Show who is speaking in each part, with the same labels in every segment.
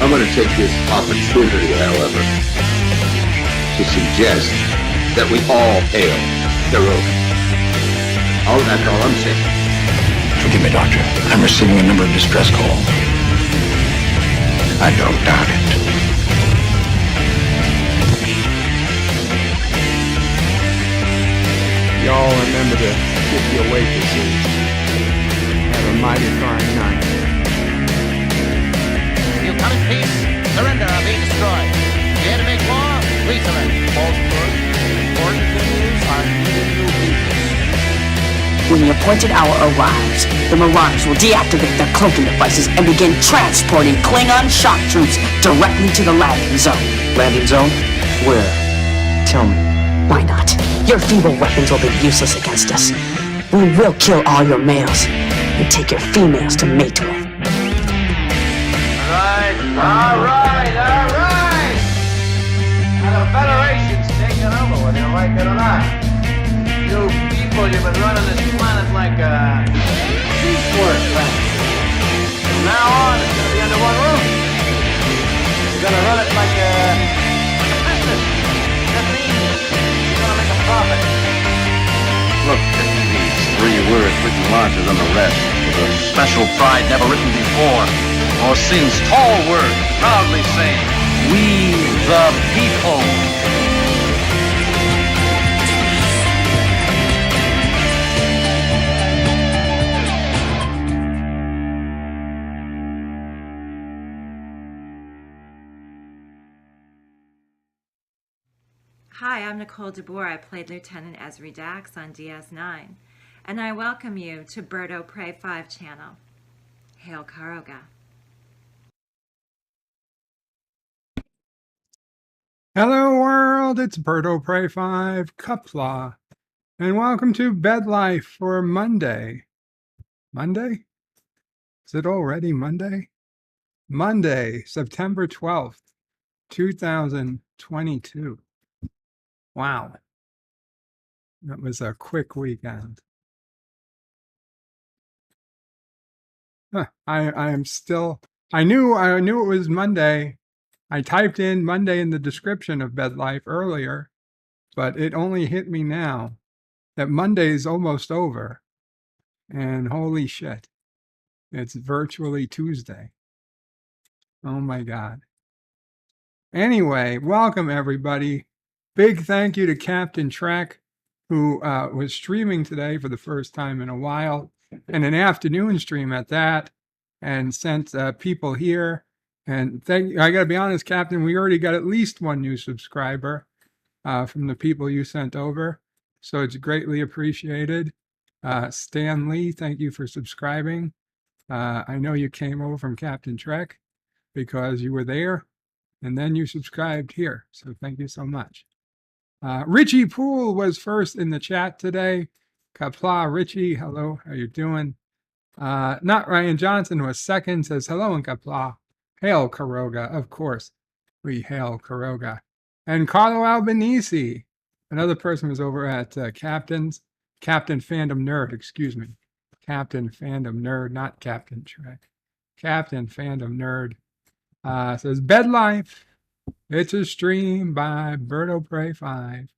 Speaker 1: I'm going to take this opportunity, however, to suggest that we all hail Qapla. Oh, that's all I'm saying.
Speaker 2: Forgive me, Doctor. I'm receiving a number of distress calls. I don't doubt it.
Speaker 3: Y'all remember to tip your waitresses. Have a mighty fine night.
Speaker 4: You come in peace, surrender or be destroyed. Here to make war, we surrender. Most good, important thing is I'm giving you people.
Speaker 5: When the appointed hour arrives, the Marauders will deactivate their cloaking devices and begin transporting Klingon shock troops directly to the landing zone.
Speaker 6: Landing zone? Where? Tell me.
Speaker 5: Why not? Your feeble weapons will be useless against us. We will kill all your males and take your females to mate with.
Speaker 4: All right. Now the Federation's taking over, whether you like it or not. You people, you've been running this planet like a piecework planet. From now on, it's going to be under one roof. You're going to run it like a business. That means you're going to make a profit.
Speaker 1: Look at these 3 words written larger than the rest, with a special pride never written before, or since. Tall words, proudly saying, "We the people."
Speaker 7: Hi, I'm Nicole DeBoer. I played Lieutenant Ezri Dax on DS9, and I welcome you to DadOPrey 5 channel. Hail Karoga.
Speaker 8: Hello world, it's DadOPrey 5, Qapla, and welcome to Bed Life for Monday. Monday? Is it already Monday? Monday, September 12th, 2022. Wow. That was a quick weekend. I knew it was Monday. I typed in Monday in the description of Bed Life earlier, but it only hit me now that Monday is almost over. And holy shit, it's virtually Tuesday. Oh my God. Anyway, welcome everybody. Big thank you to Captain Trek, who was streaming today for the first time in a while, and an afternoon stream at that, and sent people here. And I got to be honest, Captain, we already got at least 1 new subscriber from the people you sent over, so it's greatly appreciated. Stan Lee, thank you for subscribing. I know you came over from Captain Trek because you were there, and then you subscribed here, so thank you so much. Richie Poole was first in the chat today. Qapla, Richie, hello, how you doing? Not Ryan Johnson was second, says hello in Qapla. Hail Karoga, of course. We hail Karoga. And Carlo Albanese, another person was over at Captain Fandom Nerd, excuse me. Captain Fandom Nerd, not Captain Trek. Captain Fandom Nerd says, Bed Life. It's a stream by DadOPrey 5.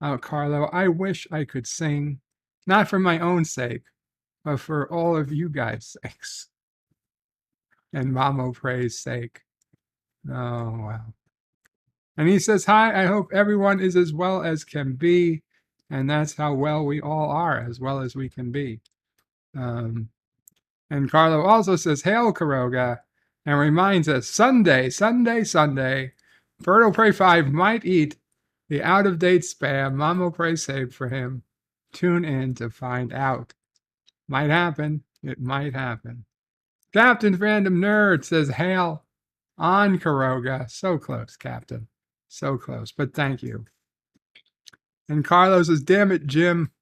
Speaker 8: Oh, Carlo, I wish I could sing, not for my own sake, but for all of you guys' sakes. And DadOPrey's sake. Oh, wow. And he says, hi, I hope everyone is as well as can be. And that's how well we all are, as well as we can be. And Carlo also says, hail Karoga, and reminds us, Sunday, DadOPrey 5 might eat the out-of-date spam DadOPrey saved for him. Tune in to find out. Might happen. It might happen. Captain Fandom Nerd says, hail on Karoga. So close, Captain. So close, but thank you. And Carlos says, damn it, Jim.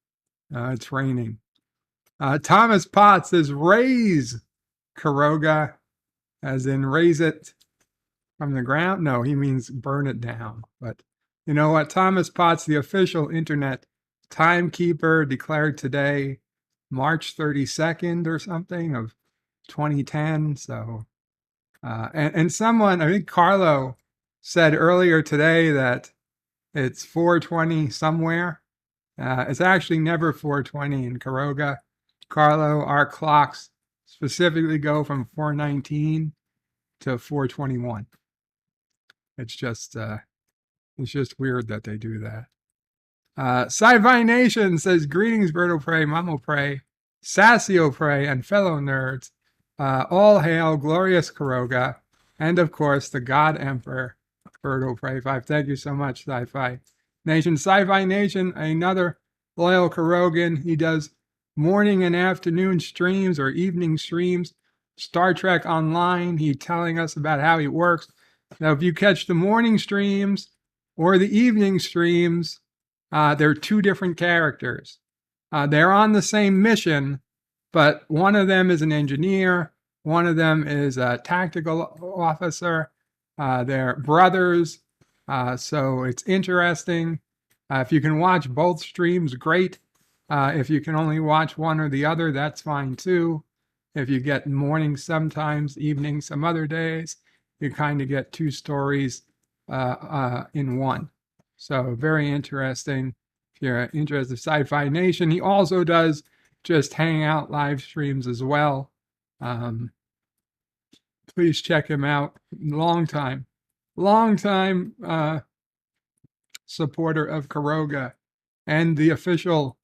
Speaker 8: It's raining. Thomas Potts says, raise Karoga, as in raise it from the ground. No, he means burn it down. But you know what? Thomas Potts, the official internet timekeeper, declared today, March 32nd or something of 2010. So And someone, I think Carlo, said earlier today that it's 4:20 somewhere. It's actually never 4:20 in Caroga. Carlo, our clocks specifically go from 4:19 to 4:21. It's just weird that they do that. Sci-Fi Nation says, greetings, DadOPrey, MamoPrey, SassioPrey, and fellow nerds. All hail glorious Caroga, and of course the God Emperor, DadOPrey 5. Thank you so much, Sci-Fi Nation. Sci-Fi Nation, another loyal Carogan. He does morning and afternoon streams or evening streams. Star Trek Online. He's telling us about how he works. Now, if you catch the morning streams or the evening streams, they're two different characters. They're on the same mission, but one of them is an engineer, one of them is a tactical officer. They're brothers, so it's interesting. If you can watch both streams, great. If you can only watch one or the other, that's fine too. If you get morning sometimes, evening some other days, you kind of get two stories in one. So very interesting. If you're interested in Sci-Fi Nation, he also does just hangout live streams as well. Please check him out. Long time supporter of Caroga and the official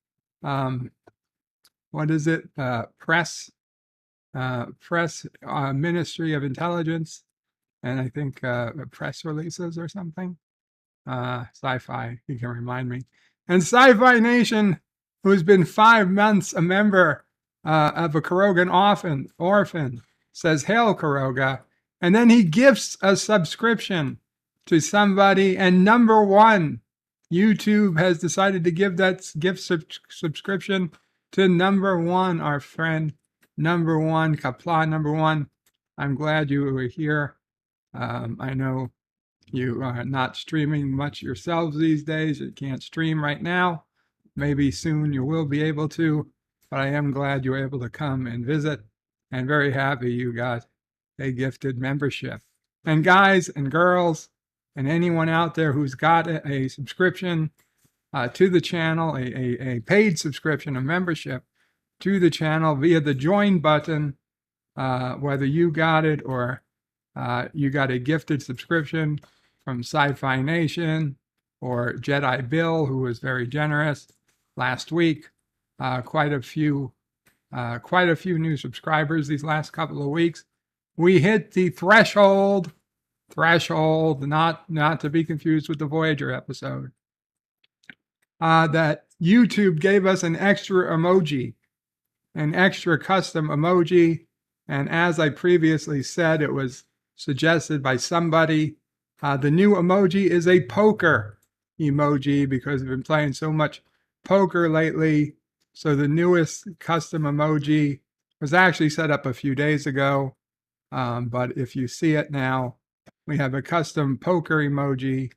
Speaker 8: press Ministry of Intelligence, and I think press releases or something. Sci-Fi, you can remind me. And Sci-Fi Nation, who's been 5 months a member of a Carogan orphan, says, hail Caroga. And then he gifts a subscription to somebody. And number one, YouTube has decided to give that gift subscription to number one, our friend, number one, Qapla, number one. I'm glad you were here. I know you are not streaming much yourselves these days. You can't stream right now. Maybe soon you will be able to, but I am glad you were able to come and visit, and very happy you got a gifted membership. And guys and girls and anyone out there who's got a subscription to the channel, a paid subscription, a membership to the channel via the join button, whether you got it or you got a gifted subscription from Sci-Fi Nation or Jedi Bill, who was very generous last week. Quite a few new subscribers these last couple of weeks. We hit the threshold, not to be confused with the Voyager episode, that YouTube gave us an extra emoji, an extra custom emoji. And as I previously said, it was suggested by somebody. The new emoji is a poker emoji because we've been playing so much poker lately. So the newest custom emoji was actually set up a few days ago. But if you see it now, we have a custom poker emoji,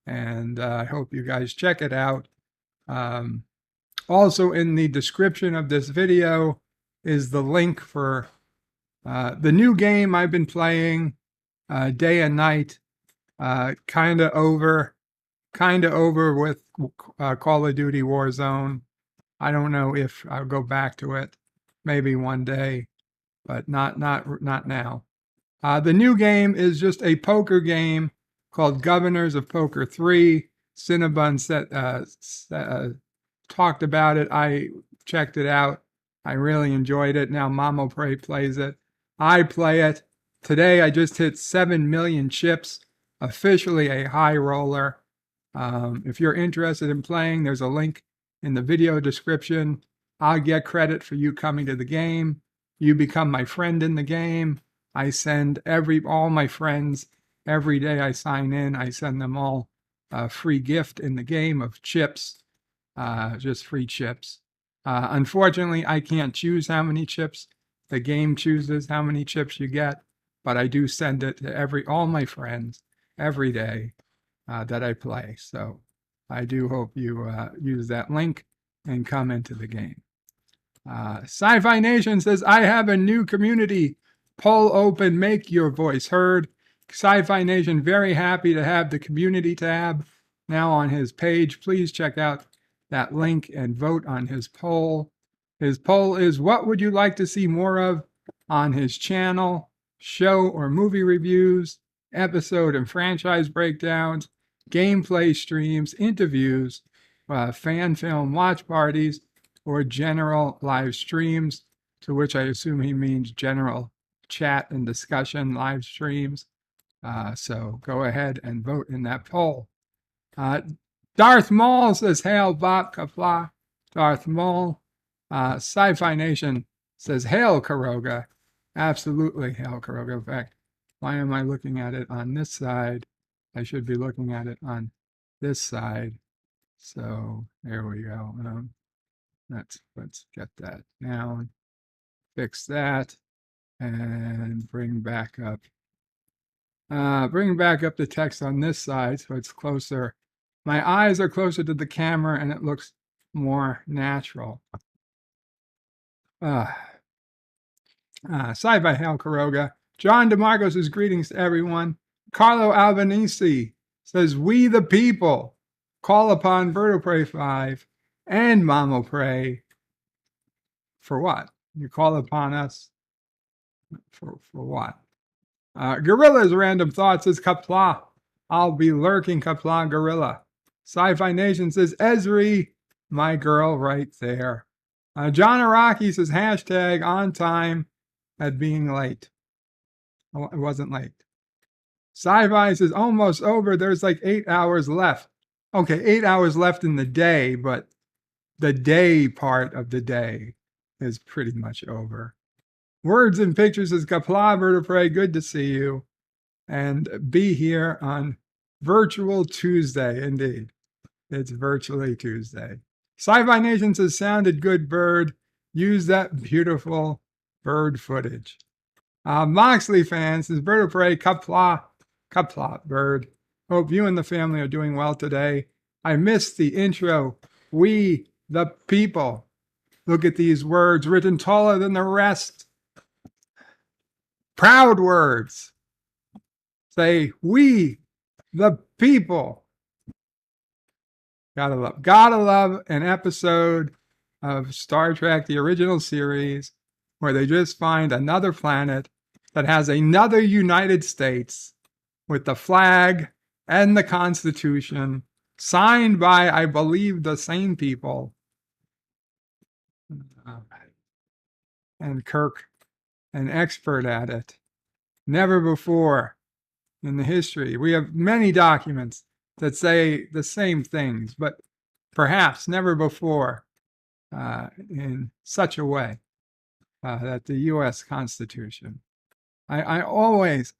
Speaker 8: and I hope you guys check it out. Also in the description of this video is the link for the new game I've been playing day and night. Kind of over with Call of Duty Warzone. I don't know if I'll go back to it, maybe one day, but not now. The new game is just a poker game called Governors of Poker 3. Cinnabon talked about it. I checked it out. I really enjoyed it. Now MamoPrey plays it. I play it. Today I just hit 7 million chips, officially a high roller. If you're interested in playing, there's a link in the video description. I'll get credit for you coming to the game. You become my friend in the game. I send all my friends, every day I sign in, I send them all a free gift in the game of chips, just free chips. Unfortunately, I can't choose how many chips. The game chooses how many chips you get, but I do send it to all my friends every day that I play. So I do hope you use that link and come into the game. Sci-Fi Nation says, I have a new community Poll open, make your voice heard. Sci-Fi Nation, very happy to have the community tab now on his page. Please check out that link and vote on his poll. His poll is, what would you like to see more of on his channel? Show or movie reviews, episode and franchise breakdowns, gameplay streams, interviews, fan film watch parties, or general live streams, to which I assume he means general chat and discussion live streams. So go ahead and vote in that poll. Darth Maul says, hail Bop Qapla. Darth Maul. Sci-Fi Nation says, hail Karoga. Absolutely hail Karoga. In fact, why am I looking at it on this side? I should be looking at it on this side. So there we go. Let's get that down. Fix that. And bring back up the text on this side so it's closer. My eyes are closer to the camera and it looks more natural. Sci-Fi Hail Karoga. John DeMarco says, greetings to everyone. Carlo Albanese says, we the people call upon DadOPrey 5 and DadOPrey. For what? You call upon us for what? Gorilla's Random Thoughts says, Qapla. I'll be lurking, Qapla Gorilla. Sci-Fi Nation says, Esri, my girl right there. John Araki says, hashtag on time at being late. Oh, it wasn't late. Sci-Fi says, almost over. There's like 8 hours left. Okay, 8 hours left in the day, but the day part of the day is pretty much over. Words and Pictures says, Qapla DadOPrey, good to see you. And be here on Virtual Tuesday, indeed. It's virtually Tuesday. Sci-Fi Nation says, sounded good, bird. Use that beautiful bird footage. Moxley fans says, DadOPrey, Qapla, bird. Hope you and the family are doing well today. I missed the intro. We, the people. Look at these words written taller than the rest. Proud words. Say, we, the people. Gotta love an episode of Star Trek, the original series, where they just find another planet that has another United States with the flag and the Constitution signed by, I believe, the same people. And Kirk, an expert at it. Never before in the history. We have many documents that say the same things, but perhaps never before in such a way that the U.S. Constitution. I always,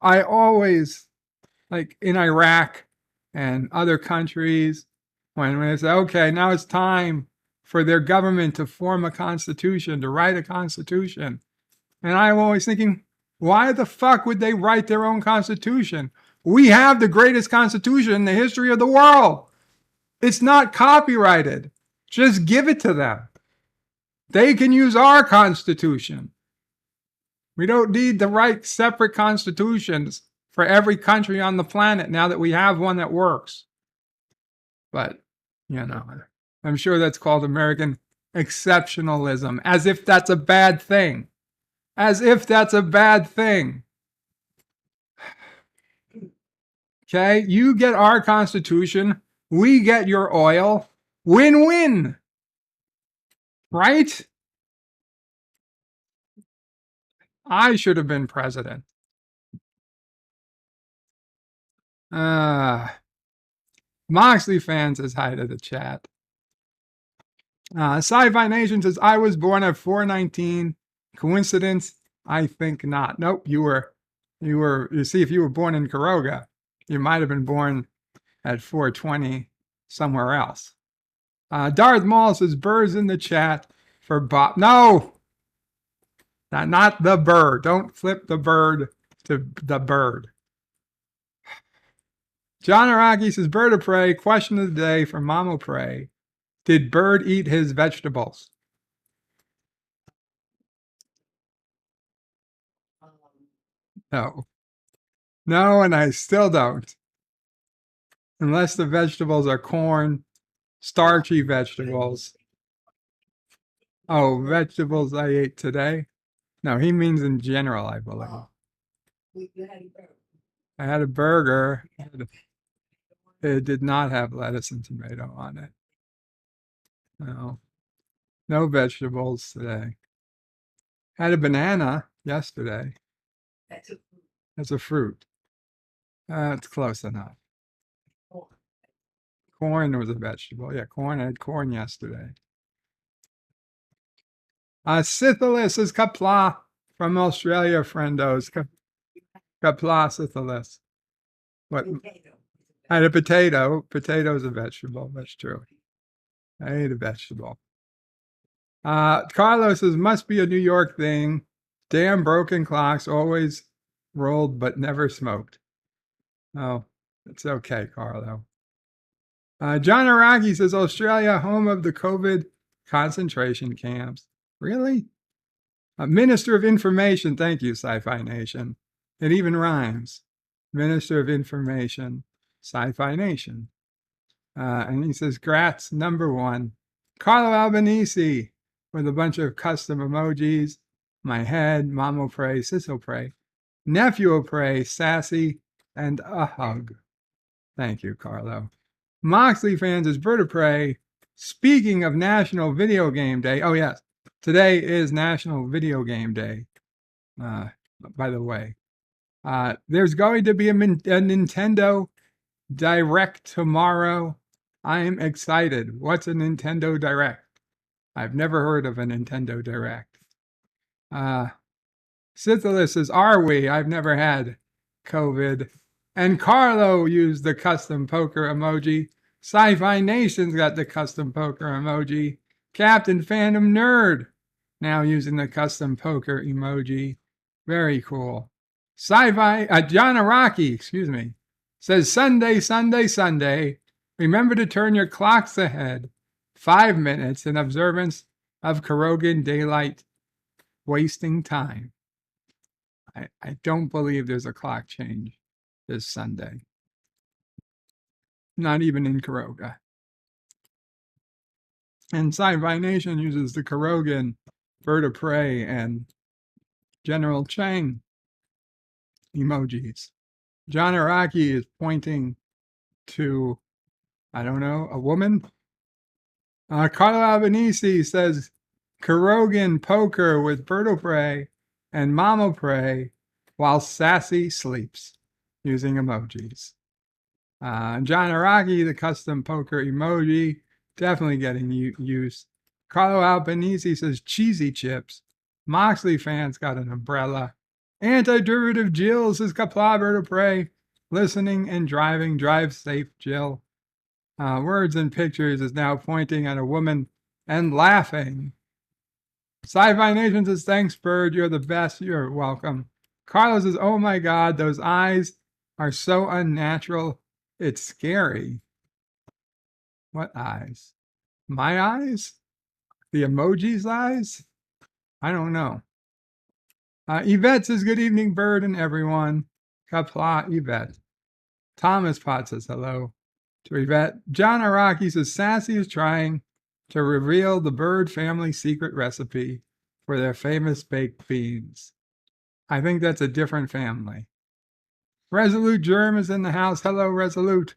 Speaker 8: like in Iraq and other countries, when they say, okay, now it's time for their government to form a constitution, to write a constitution. And I'm always thinking, why the fuck would they write their own constitution? We have the greatest constitution in the history of the world. It's not copyrighted. Just give it to them. They can use our constitution. We don't need to write separate constitutions for every country on the planet now that we have one that works. But, you know, I'm sure that's called American exceptionalism, as if that's a bad thing. As if that's a bad thing. Okay, you get our Constitution, we get your oil, win-win, right? I should have been president. Moxley fans says hi to the chat. Sci-Fi Nation says, I was born at 419. Coincidence? I think not. Nope, you see, if you were born in Karoga, you might have been born at 420 somewhere else. Darth Maul says, birds in the chat for Bob. No! Not the bird. Don't flip the bird to the bird. John Araki says, DadOPrey, question of the day from DadOPrey. Did bird eat his vegetables? No. No, and I still don't. Unless the vegetables are corn, starchy vegetables. Oh, vegetables I ate today? No, he means in general, I believe. I had a burger. It did not have lettuce and tomato on it. No. No vegetables today. Had a banana yesterday. That's a fruit. It's close enough. Corn was a vegetable. Yeah, corn. I had corn yesterday. Syphilis is Qapla from Australia, friendos. Qapla syphilis. What? I had a potato. Potato's a vegetable. That's true. I ate a vegetable. Carlos says, must be a New York thing. Damn broken clocks, always rolled but never smoked. Oh, it's okay, Carlo. John Araki says, Australia, home of the COVID concentration camps. Really? Minister of Information. Thank you, Sci-Fi Nation. It even rhymes. Minister of Information, Sci-Fi Nation. And he says, Gratz, #1. Carlo Albanese with a bunch of custom emojis. My head, DadOPrey, DadOPrey, DadOPrey, sassy, and a hug. Thank you, Carlo. Moxley fans is DadOPrey. Speaking of National Video Game Day, oh yes, today is National Video Game Day, by the way. There's going to be a Nintendo Direct tomorrow. I'm excited. What's a Nintendo Direct? I've never heard of a Nintendo Direct. Syphilis says, are we? I've never had COVID. And Carlo used the custom poker emoji. Sci-Fi Nation's got the custom poker emoji. Captain Phantom Nerd now using the custom poker emoji. Very cool. Sci-Fi, John Araki, excuse me, says Sunday, Sunday, Sunday. Remember to turn your clocks ahead 5 minutes in observance of Korogan daylight wasting time. I don't believe there's a clock change this Sunday. Not even in Koroga. And Sci-Fi Nation uses the Korogan, DadOPrey, and General Chang emojis. John Araki is pointing to, I don't know, a woman. Carlo Albanese says, Korogan poker with DadOPrey and DadOPrey while Sassy sleeps, using emojis. John Araki, the custom poker emoji, definitely getting used. Carlo Albanese says, cheesy chips. Moxley fans got an umbrella. Anti-derivative Jill says, Qapla, DadOPrey, listening and driving. Drive safe, Jill. Words and Pictures is now pointing at a woman and laughing. Sci-Fi Nation says, thanks, Bird. You're the best. You're welcome. Carlos says, oh my God, those eyes are so unnatural. It's scary. What eyes? My eyes? The emoji's eyes? I don't know. Yvette says, good evening, Bird and everyone. Qapla, Yvette. Thomas Potts says hello to Yvette. John Araki says, Sassy is trying to reveal the Bird family secret recipe for their famous baked beans. I think that's a different family. Resolute Germ is in the house. Hello, Resolute.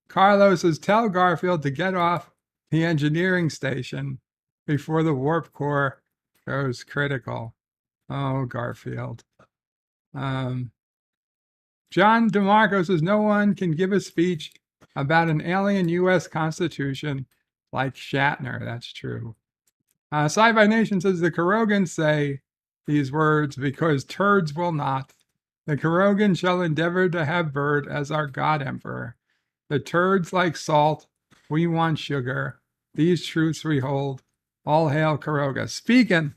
Speaker 8: Carlos says, tell Garfield to get off the engineering station before the warp core goes critical. Oh, Garfield. John DeMarco says, no one can give a speech about an alien U.S. Constitution like Shatner. That's true. Sci-Fi Nation says, the Korogans say these words because turds will not. The Korogan shall endeavor to have Bird as our God Emperor. The turds like salt. We want sugar. These truths we hold. All hail Koroga. Speaking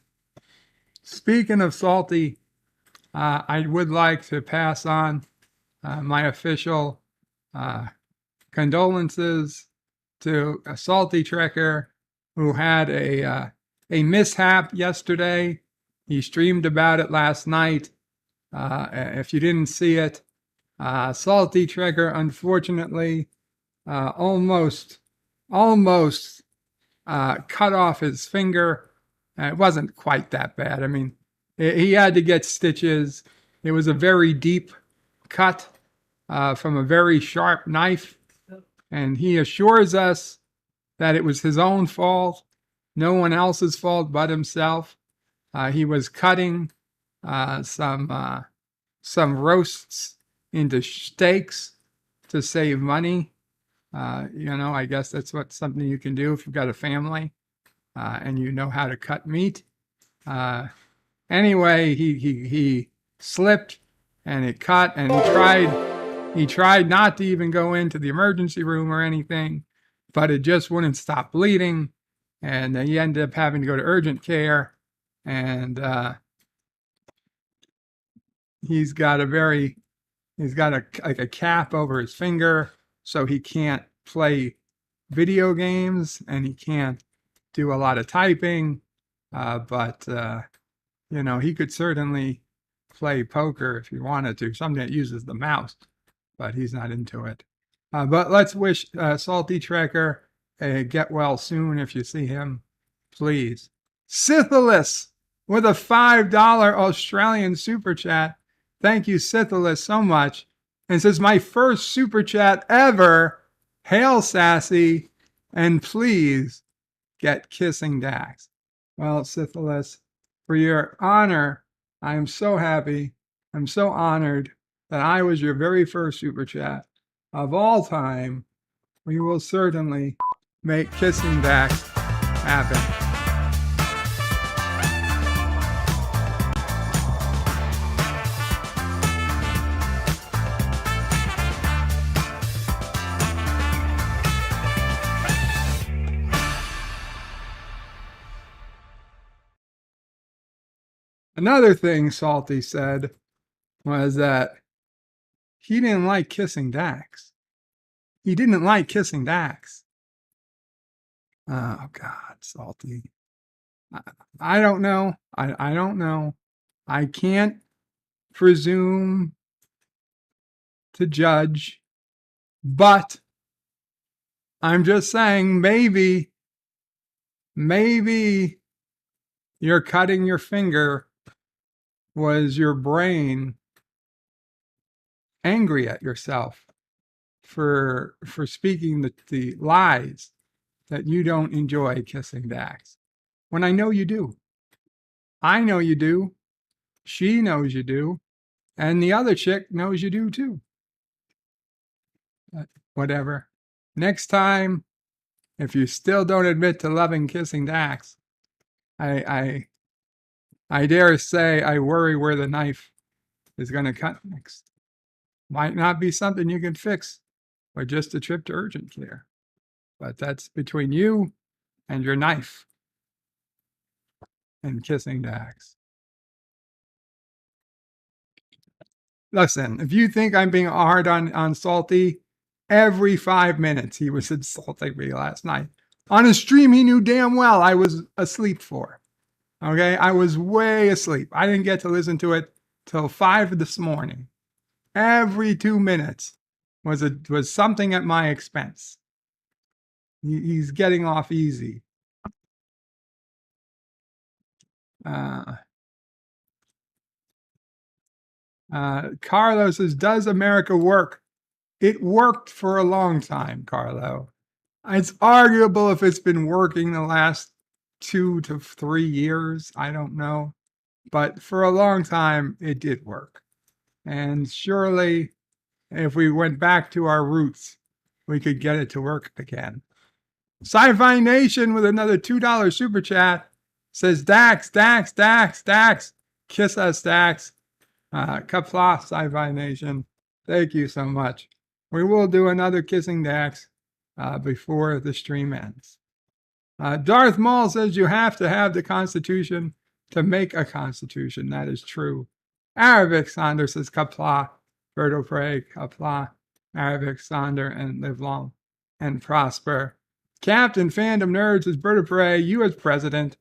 Speaker 8: of salty, I would like to pass on my official condolences to a salty trekker who had a mishap yesterday. He streamed about it last night. If you didn't see it, Salty Trigger, unfortunately, almost cut off his finger. It wasn't quite that bad. I mean, he had to get stitches. It was a very deep cut from a very sharp knife. And he assures us that it was his own fault, no one else's fault but himself. He was cutting some roasts into steaks to save money. I guess that's something you can do if you've got a family and you know how to cut meat. Anyway, he slipped and it cut, and he tried not to even go into the emergency room or anything, but it just wouldn't stop bleeding, and he ended up having to go to urgent care. And he's got a cap over his finger, so he can't play video games and he can't do a lot of typing. But he could certainly play poker if he wanted to, something that uses the mouse, but he's not into it. But let's wish Salty Trekker get well soon if you see him, please. Scythilis with a $5 Australian super chat. Thank you, Scythilis, so much. And says, my first super chat ever. Hail, Sassy, and please get kissing Dax. Well, Scythilis, for your honor, I am so happy. I'm so honored that I was your very first super chat of all time. We will certainly make kissing Dax happen. Another thing Salty said was that he didn't like kissing Dax. He didn't like kissing Dax. Oh, God, Salty. I don't know. I don't know. I can't presume to judge, but I'm just saying maybe you're cutting your finger was your brain angry at yourself for speaking the lies that you don't enjoy kissing Dax, when I know you do. I know you do. She knows you do. And the other chick knows you do too. Whatever. Next time, if you still don't admit to loving kissing Dax, I dare say I worry where the knife is going to cut next. Might not be something you can fix or just a trip to urgent care. But that's between you and your knife and kissing Dax. Listen, if you think I'm being hard on Salty, every 5 minutes he was insulting me last night. On a stream he knew damn well I was asleep for. Okay, I was way asleep. I didn't get to listen to it till 5 this morning. Every 2 minutes was something at my expense. He's getting off easy. Carlo says, does America work? It worked for a long time, Carlo. It's arguable if it's been working the last 2 to 3 years. I don't know. But for a long time, it did work. And surely, if we went back to our roots, we could get it to work again. Sci-Fi Nation with another $2 super chat says, Dax, Dax, Dax, Dax. Kiss us, Dax. Qapla, Sci-Fi Nation. Thank you so much. We will do another Kissing Dax before the stream ends. Darth Maul says you have to have the Constitution to make a Constitution. That is true. Arabic Sonder says Qapla, DadOPrey, Qapla, Arabic Sonder, and live long and prosper. Captain Fandom Nerds says DadOPrey, you as president,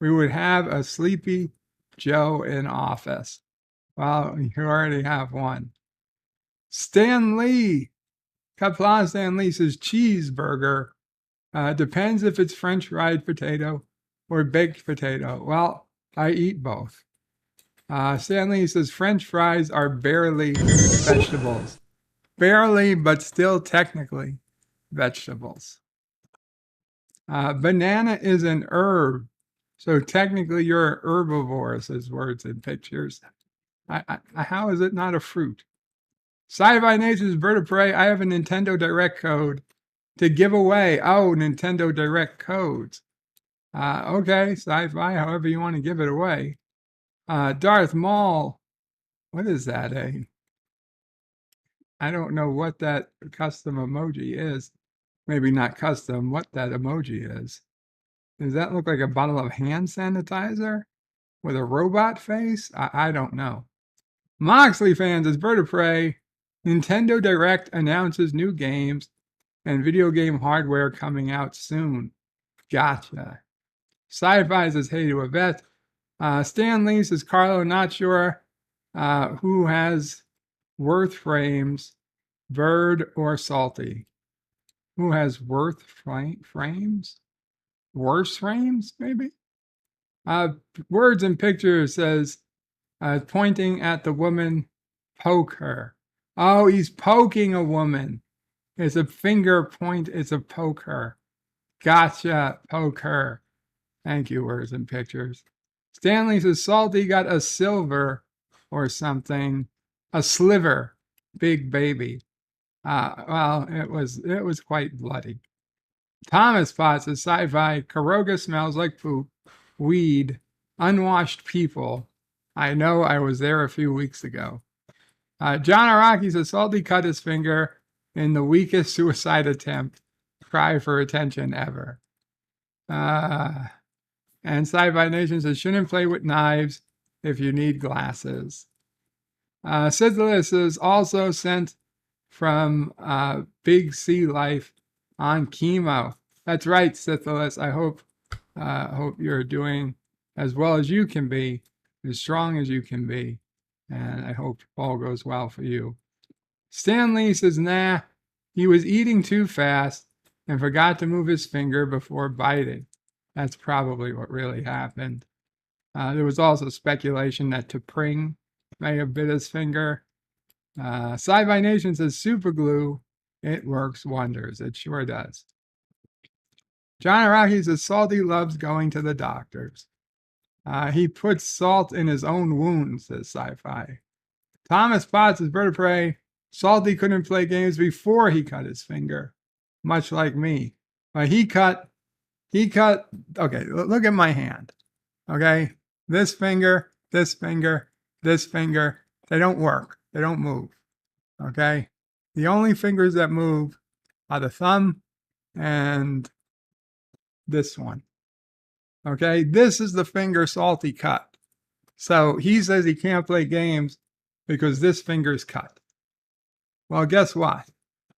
Speaker 8: we would have a sleepy Joe in office. Well, you already have one. Stan Lee. Qapla Stan Lee says cheeseburger. Depends if it's French fried potato or baked potato. Well, I eat both. Stan Lee says French fries are barely vegetables. Barely, but still technically vegetables. Banana is an herb. So technically you're an herbivore, says Words and Pictures. How is it not a fruit? Sci-Fi Nation's Bird of Prey, I have a Nintendo Direct code to give away. Oh, Nintendo Direct codes. Okay, Sci-Fi, however you want to give it away. Darth Maul, what is that? I don't know what that custom emoji is. Maybe not custom, what that emoji is. Does that look like a bottle of hand sanitizer with a robot face? I don't know. Moxley fans, as Bird of Prey, Nintendo Direct announces new games and video game hardware coming out soon. Gotcha. Sci-Fi says hey to a vet. Stan Lee says Carlo, not sure who has worth frames, Bird or Salty. Who has worth frames? Worse frames, maybe? Words and Pictures says, pointing at the woman, poke her. Oh, he's poking a woman. It's a finger point. It's a poke her. Gotcha, poke her. Thank you, Words and Pictures. Stanley says, Salty got a silver or something. A sliver. Big baby. Well, it was quite bloody. Thomas Potts says, Sci-Fi, Karoga smells like poop, weed, unwashed people. I know, I was there a few weeks ago. John Araki says, Salty cut his finger in the weakest suicide attempt. Cry for attention ever. And Sci-Fi Nation says, shouldn't play with knives if you need glasses. Sizzless is also sent from Big C Life on chemo. That's right, Syphilis. I hope you're doing as well as you can be, as strong as you can be, and I hope all goes well for you. Stan Lee says, nah, he was eating too fast and forgot to move his finger before biting. That's probably what really happened. There was also speculation that DadOPrey may have bit his finger. Sci-Fi Nation says super glue. It works wonders. It sure does. John Araki says Salty loves going to the doctors. He puts salt in his own wound, says Sci-Fi. Thomas Potts says Bird of Prey. Salty couldn't play games before he cut his finger, much like me. But he cut, okay, look at my hand. Okay, this finger, this finger, this finger, they don't work. They don't move. Okay, the only fingers that move are the thumb and this one. Okay, this is the finger Salty cut. So he says he can't play games because this finger's cut. Well, guess what?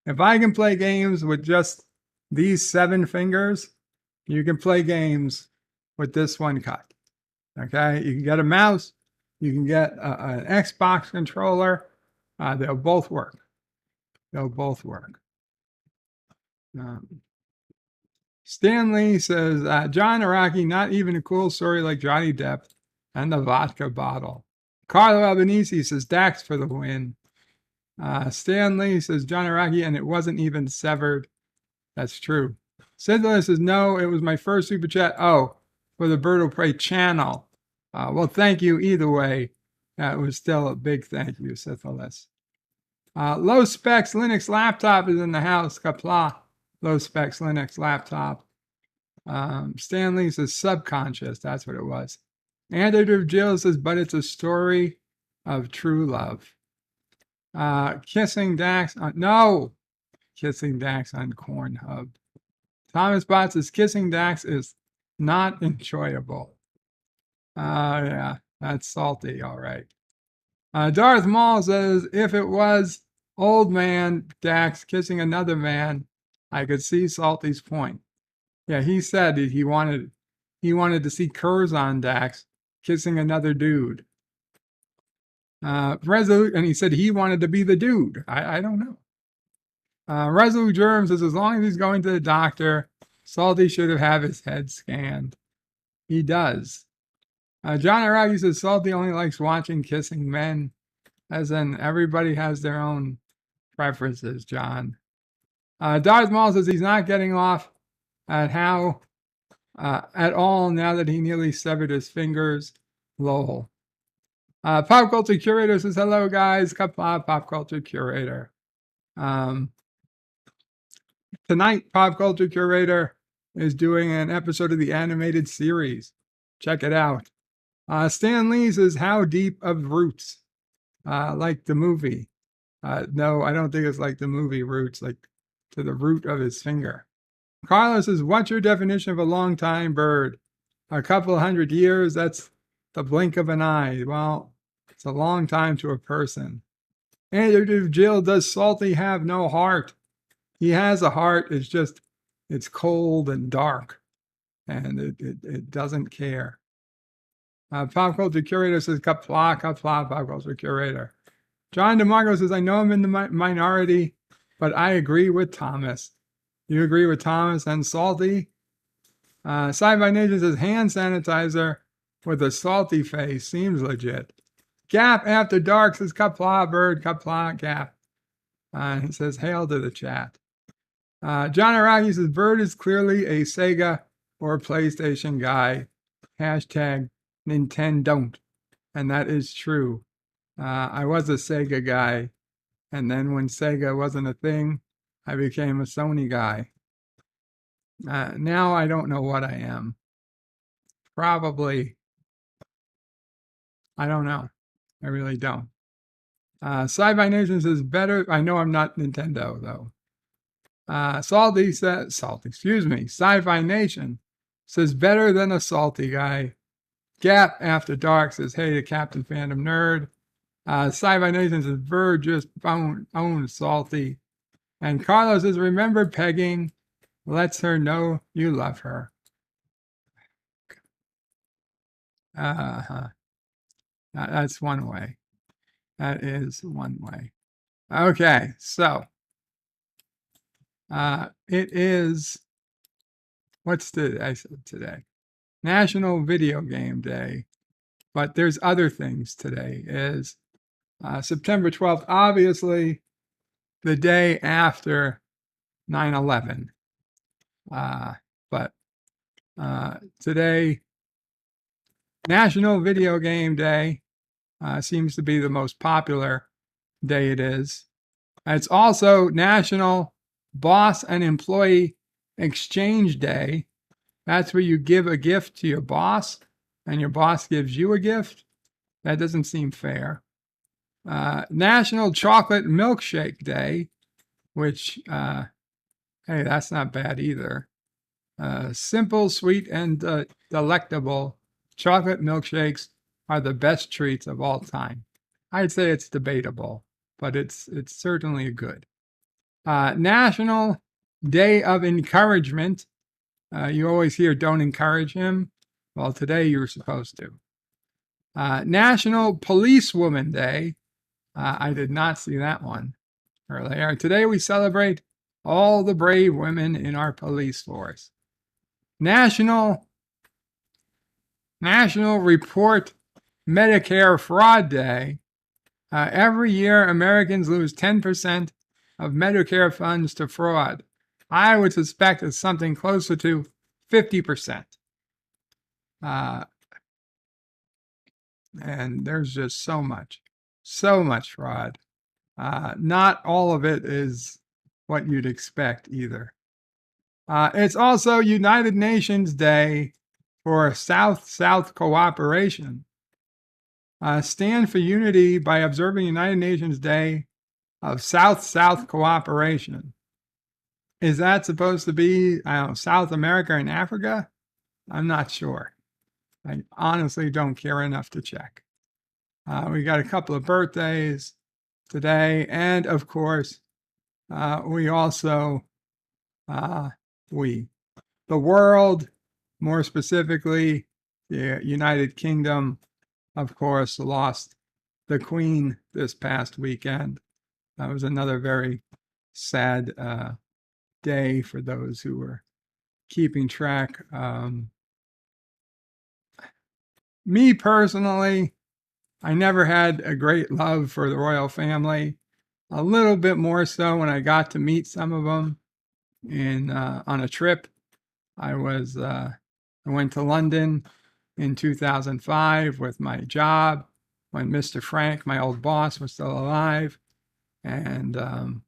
Speaker 8: If I can play games with just these 7 fingers, you can play games with this one cut. Okay, you can get a mouse, you can get an Xbox controller. They'll both work. They'll both work. Stan Lee says, John Araki, not even a cool story like Johnny Depp and the vodka bottle. Carlo Albanese says, Dax for the win. Stan Lee says, John Araki, and it wasn't even severed. That's true. Syphilis says, no, it was my first super chat. Oh, for the Bird of Prey channel. Well, thank you either way. It was still a big thank you, Syphilis. Low specs Linux laptop is in the house. Qapla. Low specs Linux laptop. Stan Lee says subconscious. That's what it was. Andrew Jill says, but it's a story of true love. Kissing Dax on, no! Kissing Dax on Cornhub. Thomas Bot says, kissing Dax is not enjoyable. Yeah, that's salty, all right. Darth Maul says, if it was old man Dax kissing another man, I could see Salty's point. Yeah, he said he wanted to see Curzon Dax kissing another dude. Resolute, and he said he wanted to be the dude. I don't know. Resolute Germ says as long as he's going to the doctor, Salty should have his head scanned. He does. John Araki says Salty only likes watching kissing men, as in everybody has their own preferences, John. Darth Maul says he's not getting off at how at all now that he nearly severed his fingers. Lol. Pop Culture Curator says, hello, guys. Qapla, Pop Culture Curator. Tonight, Pop Culture Curator is doing an episode of the animated series. Check it out. Stan Lee says, how deep of roots? Like the movie. No, I don't think it's like the movie Roots, like to the root of his finger. Carlos says, what's your definition of a long-time bird? A couple 100 years? That's the blink of an eye. Well, it's a long time to a person. Andrew Jill, does Salty have no heart? He has a heart. It's just, it's cold and dark, and it doesn't care. Pop Culture Curator says, Qapla, Qapla, Pop Culture Curator. John DeMarco says, I know I'm in the minority, but I agree with Thomas. You agree with Thomas and Salty? Sci-Fi Nation says, hand sanitizer with a salty face seems legit. Gap After Dark says, Qapla, bird, Qapla, Gap. He says, hail to the chat. John Araki says, bird is clearly a Sega or PlayStation guy. Hashtag Nintendo. And that is true. I was a Sega guy, and then when Sega wasn't a thing, I became a Sony guy. Now I don't know what I am. Probably, I don't know. I really don't. Sci-Fi Nation says better. I know I'm not Nintendo though. Salty says, Sci-Fi Nation says better than a salty guy. Gap After Dark says, hey to Captain Phantom Nerd. Sci-Fi Nation says, bird just own Salty. And Carlos says, remember pegging lets her know you love her. That's one way. That is one way. Okay, so it is, what's today? National Video Game Day. But there's other things today. Is September 12th, obviously the day after 9/11. But today, National Video Game Day seems to be the most popular day it is. It's also National Boss and Employee Exchange Day. That's where you give a gift to your boss and your boss gives you a gift. That doesn't seem fair. National Chocolate Milkshake Day, which, hey, that's not bad either. Simple, sweet, and delectable chocolate milkshakes are the best treats of all time. I'd say it's debatable, but it's certainly good. National Day of Encouragement. You always hear, don't encourage him. Well, today you were supposed to. National Policewoman Day. I did not see that one earlier. Today we celebrate all the brave women in our police force. National Report Medicare Fraud Day. Every year, Americans lose 10% of Medicare funds to fraud. I would suspect it's something closer to 50%. And there's just so much fraud. Not all of it is what you'd expect either. It's also United Nations Day for South-South cooperation. Stand for unity by observing United Nations Day of South-South cooperation. Is that supposed to be, I don't know, South America and Africa? I'm not sure. I honestly don't care enough to check. We got a couple of birthdays today, and of course, we also, the world, more specifically, the United Kingdom, of course, lost the Queen this past weekend. That was another very sad day for those who were keeping track. Me personally, I never had a great love for the royal family. A little bit more so when I got to meet some of them on a trip. I went to London in 2005 with my job when Mr. Frank, my old boss, was still alive. And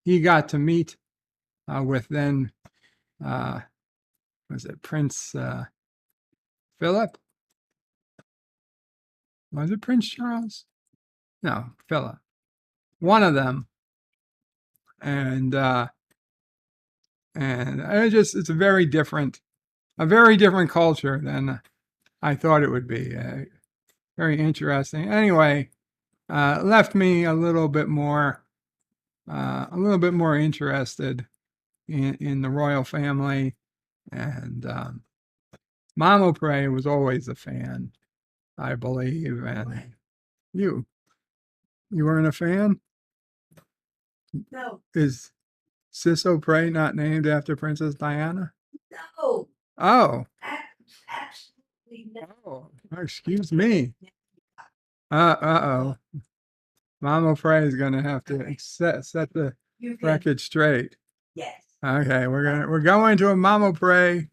Speaker 8: he got to meet with then, was it Prince Philip? Was it Prince Charles? No, Philip. One of them. And it's a very different culture than I thought it would be. Very interesting. Anyway, left me a little bit more interested in the royal family, and DadOPrey was always a fan, I believe. And you weren't a fan?
Speaker 9: No.
Speaker 8: Is DadOPrey not named after Princess Diana?
Speaker 9: No.
Speaker 8: Oh.
Speaker 9: Absolutely no.
Speaker 8: Oh, excuse me. Uh-oh. DadOPrey is gonna have to set the record straight.
Speaker 9: Yes.
Speaker 8: Okay, we're going to a DadOPrey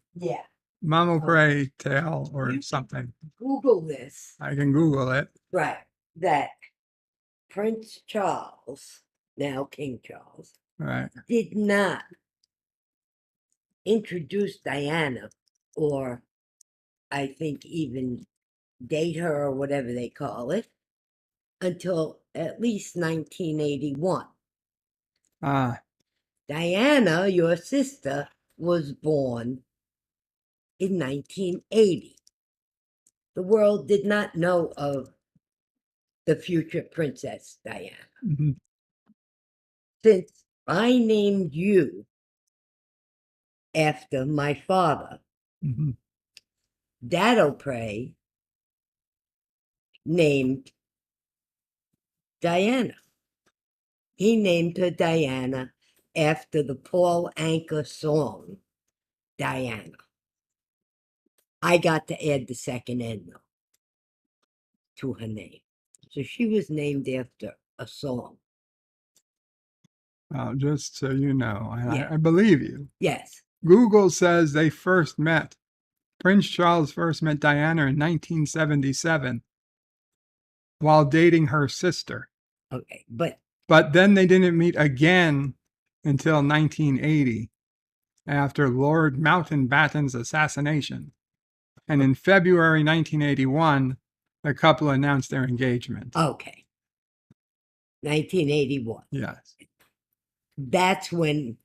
Speaker 8: tale or something.
Speaker 9: Google this.
Speaker 8: I can Google it.
Speaker 9: Right. That Prince Charles, now King Charles,
Speaker 8: Right.
Speaker 9: did not introduce Diana, or I think even date her or whatever they call it, until at least 1981. Diana, your sister, was born in 1980. The world did not know of the future Princess Diana.
Speaker 8: Mm-hmm.
Speaker 9: Since I named you after my father,
Speaker 8: Mm-hmm.
Speaker 9: DadOPrey named Diana. He named her Diana after the Paul Anka song, Diana. I got to add the second N, though, to her name. So she was named after a song.
Speaker 8: Well, just so you know,
Speaker 9: Yeah.
Speaker 8: I believe you.
Speaker 9: Yes.
Speaker 8: Google says Prince Charles first met Diana in 1977 while dating her sister.
Speaker 9: Okay, but
Speaker 8: then they didn't meet again until 1980 after Lord Mountbatten's assassination. And in February 1981, the couple announced their engagement.
Speaker 9: okay. 1981.
Speaker 8: Yes.
Speaker 9: That's when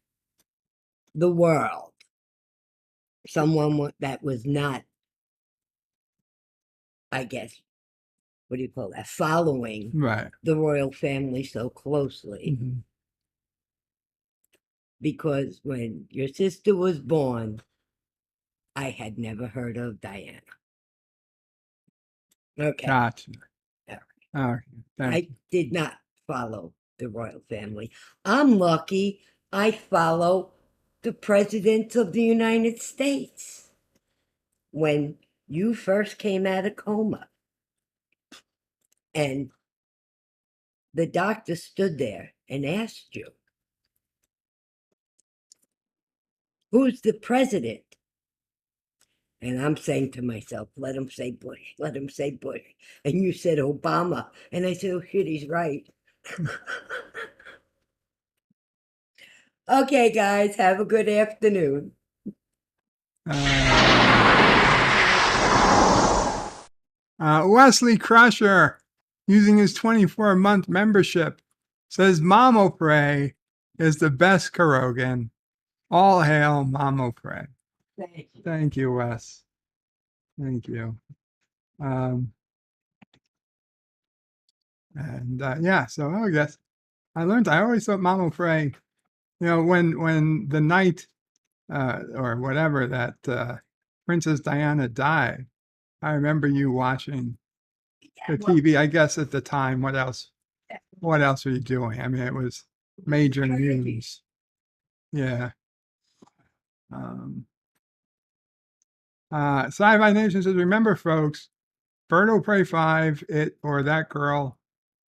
Speaker 9: the world, someone that was not, I guess, what do you call that, following
Speaker 8: Right.
Speaker 9: the royal family so closely.
Speaker 8: Mm-hmm.
Speaker 9: Because when your sister was born, I had never heard of Diana. Okay.
Speaker 8: Gotcha.
Speaker 9: Yeah.
Speaker 8: Okay.
Speaker 9: I did not follow the royal family. I'm lucky I follow the President of the United States. When you first came out of coma and the doctor stood there and asked you, who's the president? And I'm saying to myself, let him say Bush, let him say Bush. And you said Obama. And I said, oh shit, he's right. Okay, guys, have a good afternoon.
Speaker 8: Wesley Crusher, using his 24-month membership, says DadOPrey is the best Kurogan. All hail DadOPrey.
Speaker 9: Thank you.
Speaker 8: Thank you, Wes. Thank you. Yeah, so I guess I always thought DadOPrey, when the night or whatever that Princess Diana died, I remember you watching the TV. I guess at the time, what else? What else were you doing? I mean, it was major news. Yeah. Sci-Fi Nation says, remember, folks, DadOPrey 5, it or that girl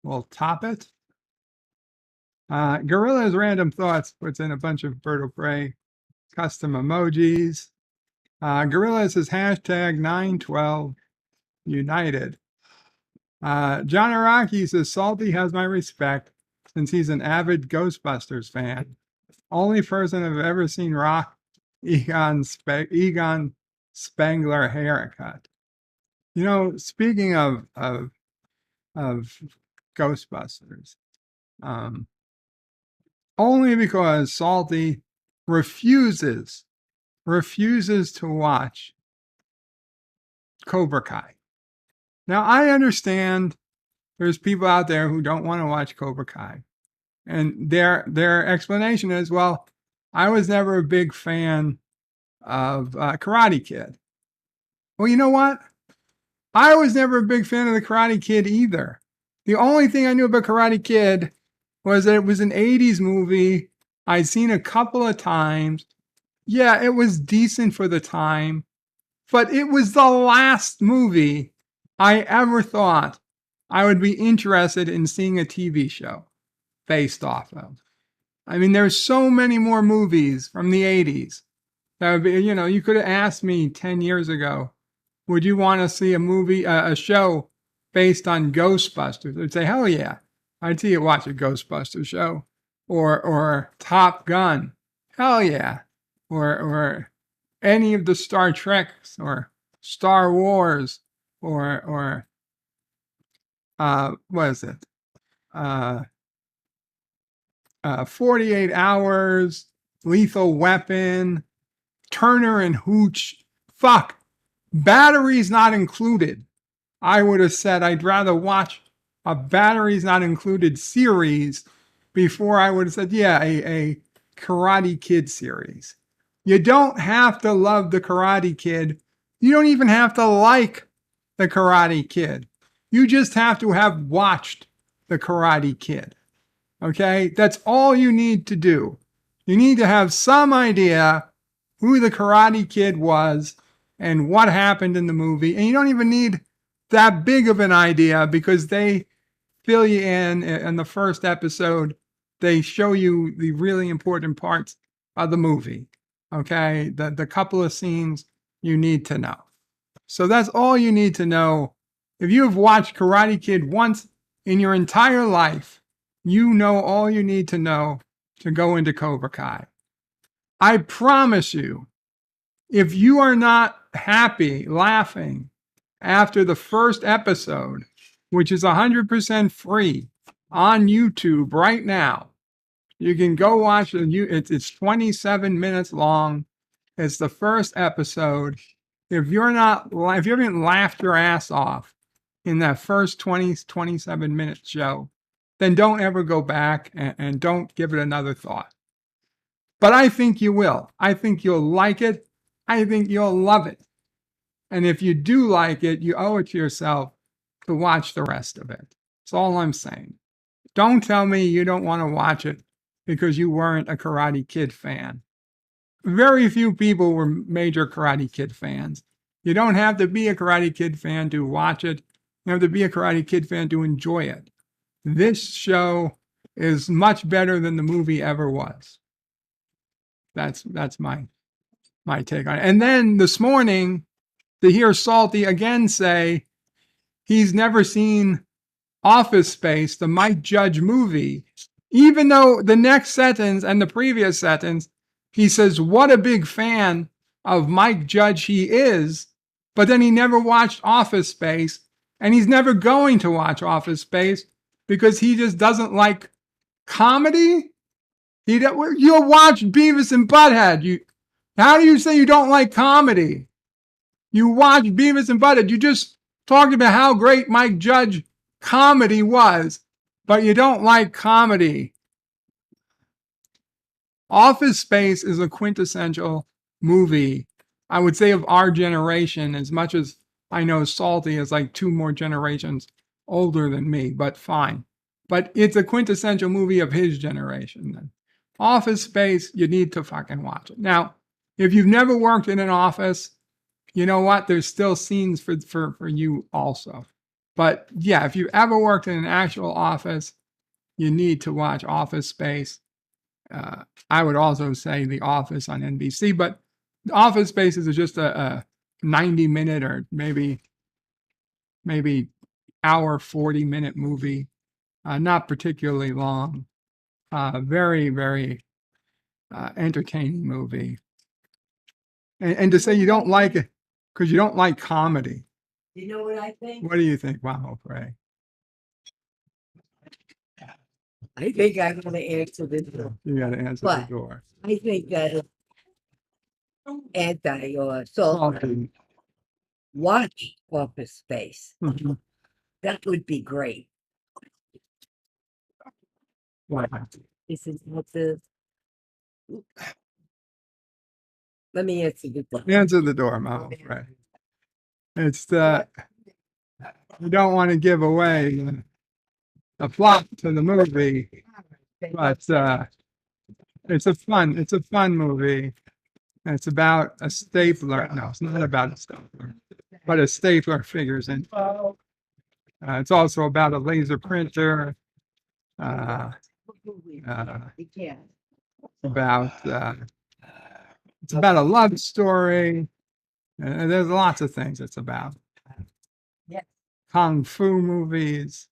Speaker 8: will top it. Gorilla's Random Thoughts puts in a bunch of DadOPrey custom emojis. Gorilla says hashtag 912 United. John Araki says Salty has my respect since he's an avid Ghostbusters fan. Only person I've ever seen rock Egon Spangler haircut. You know, speaking of Ghostbusters, only because Salty refuses to watch Cobra Kai. Now, I understand there's people out there who don't want to watch Cobra Kai. And their explanation is, well, I was never a big fan of Karate Kid. Well, you know what? I was never a big fan of the Karate Kid either. The only thing I knew about Karate Kid was that it was an 80s movie I'd seen a couple of times. Yeah, it was decent for the time, but it was the last movie I ever thought I would be interested in seeing a TV show based off of. I mean, there's so many more movies from the 80s. That would be, you know, you could have asked me 10 years ago, would you want to see a movie, a show based on Ghostbusters? I'd say, hell yeah. I'd see you watch a Ghostbusters show. Or Top Gun. Hell yeah. Or any of the Star Treks or Star Wars or what is it? 48 Hours, Lethal Weapon, Turner and Hooch. Fuck. Batteries not included. I would have said I'd rather watch a batteries not included series before I would have said, yeah, a Karate Kid series. You don't have to love the Karate Kid. You don't even have to like the Karate Kid. You just have to have watched the Karate Kid. Okay? That's all you need to do. You need to have some idea who the Karate Kid was and what happened in the movie. And you don't even need that big of an idea because they fill you in the first episode. They show you the really important parts of the movie. Okay? The couple of scenes you need to know. So that's all you need to know. If you have watched Karate Kid once in your entire life, you know all you need to know to go into Cobra Kai. I promise you, if you are not happy, laughing after the first episode, which is 100% free on YouTube right now, you can go watch it. It's 27 minutes long. It's the first episode. If you haven't laughed your ass off in that first 27 minute show, then don't ever go back and don't give it another thought. But I think you will. I think you'll like it. I think you'll love it. And if you do like it, you owe it to yourself to watch the rest of it. That's all I'm saying. Don't tell me you don't want to watch it because you weren't a Karate Kid fan. Very few people were major Karate Kid fans. You don't have to be a Karate Kid fan to watch it. You have to be a Karate Kid fan to enjoy it. This show is much better than the movie ever was. That's my take on it. And then this morning, to hear Salty again say he's never seen Office Space, the Mike Judge movie, even though the next sentence and the previous sentence, he says what a big fan of Mike Judge he is, but then he never watched Office Space, and he's never going to watch Office Space because he just doesn't like comedy. You watch Beavis and Butthead. How do you say you don't like comedy? You watch Beavis and Butthead. You just talked about how great Mike Judge comedy was, but you don't like comedy. Office Space is a quintessential movie, I would say, of our generation, as much as I know Salty is like 2 more generations older than me, but fine. But it's a quintessential movie of his generation. Then Office Space, you need to fucking watch it. Now, if you've never worked in an office, you know what? There's still scenes for you also. But yeah, if you ever worked in an actual office, you need to watch Office Space. I would also say The Office on NBC, but Office Space is just a 90-minute or maybe hour 40-minute movie, not particularly long. Very, very entertaining movie. And to say you don't like it because you don't like comedy.
Speaker 9: You know what I think?
Speaker 8: What do you think, DadOPrey?
Speaker 9: I think I'm going to answer the door.
Speaker 8: You got to answer
Speaker 9: But
Speaker 8: the door.
Speaker 9: I think that anti or so
Speaker 8: Salty.
Speaker 9: watch Office Space.
Speaker 8: Mhm.
Speaker 9: That would be great.
Speaker 8: Wow.
Speaker 9: This is what the. Let me answer the door.
Speaker 8: Answer the door, DadOPrey. It's the you don't want to give away the plot to the movie, but it's a fun movie. It's about a stapler. No, it's not about a stapler, but a stapler figures in. It's also about a laser printer. It's about a love story. There's lots of things it's about.
Speaker 9: Yeah.
Speaker 8: Kung fu movies,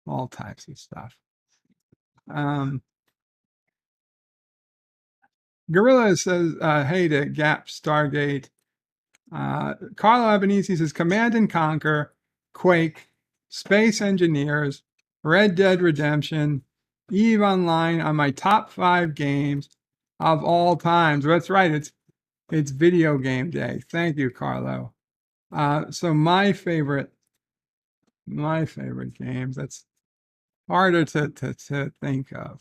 Speaker 8: all types of stuff. Gorilla says, hey to Gap Stargate. Carlo Albanese says, Command and Conquer, Quake, Space Engineers, Red Dead Redemption, EVE Online are my top 5 games of all times. That's right. It's video game day. Thank you, Carlo. So my favorite games, that's harder to think of.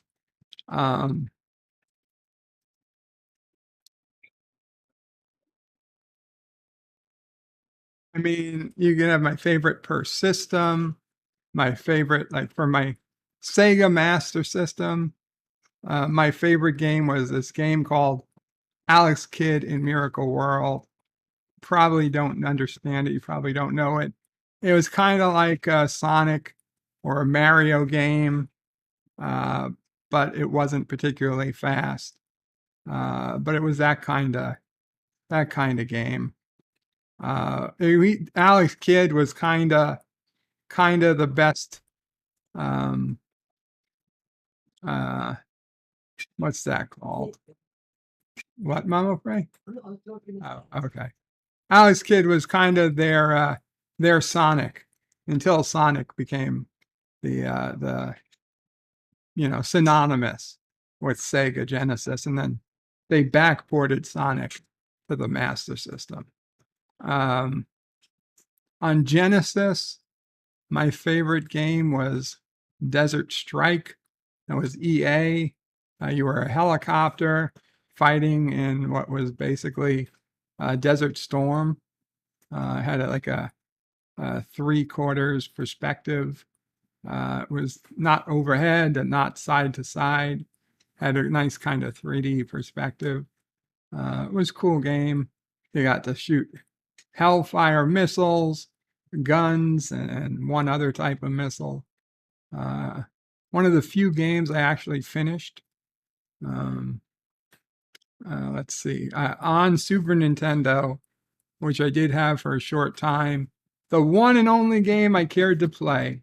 Speaker 8: I mean, you can have my favorite per system, my favorite, like for my Sega Master System. My favorite game was this game called Alex Kidd in Miracle World. Probably don't understand it. You probably don't know it. It was kind of like a Sonic or a Mario game, but it wasn't particularly fast. But it was that kind of game. Alex Kidd was kind of the best. What's that called? What, DadOPrey? Oh, okay. Alex Kidd was kind of their Sonic until Sonic became the synonymous with Sega Genesis, and then they backported Sonic to the Master System. On Genesis, my favorite game was Desert Strike. That was EA. You were a helicopter fighting in what was basically Desert Storm. Had like a 3/4 perspective. It was not overhead and not side to side. Had a nice kind of 3D perspective. It was a cool game. You got to shoot Hellfire missiles, guns, and one other type of missile. One of the few games I actually finished. Let's see. On Super Nintendo, which I did have for a short time, the one and only game I cared to play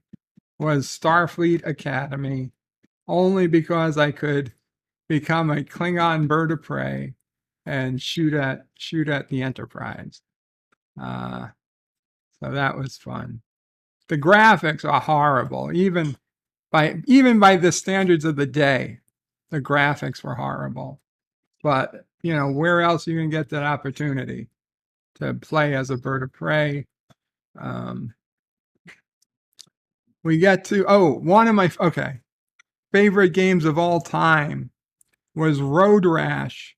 Speaker 8: was Starfleet Academy, only because I could become a Klingon bird of prey and shoot at the Enterprise. So that was fun. The graphics are horrible, even by the standards of the day. The graphics were horrible. But where else are you gonna get that opportunity to play as a bird of prey? We get to one of my favorite games of all time was Road Rash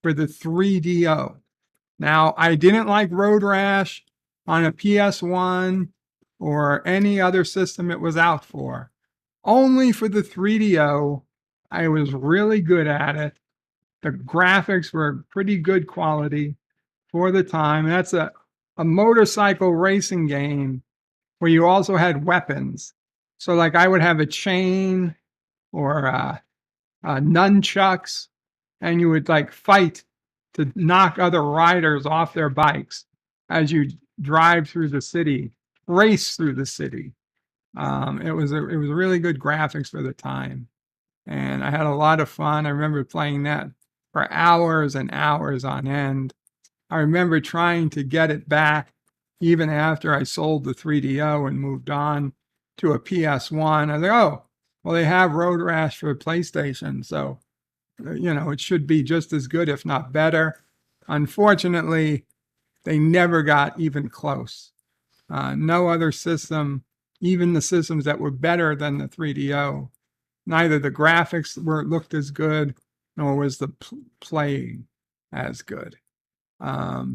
Speaker 8: for the 3DO. Now, I didn't like Road Rash on a PS1 or any other system it was out for. Only for the 3DO, I was really good at it. The graphics were pretty good quality for the time. And that's a motorcycle racing game where you also had weapons. So like I would have a chain or nunchucks, and you would like fight to knock other riders off their bikes as you drive through the city, race through the city. It was really good graphics for the time, and I had a lot of fun. I remember playing that for hours and hours on end. I remember trying to get it back even after I sold the 3DO and moved on to a PS1. I was like, oh, well, they have Road Rash for PlayStation, so it should be just as good, if not better. Unfortunately, they never got even close. No other system, even the systems that were better than the 3DO, neither the graphics looked as good, nor was the playing as good. I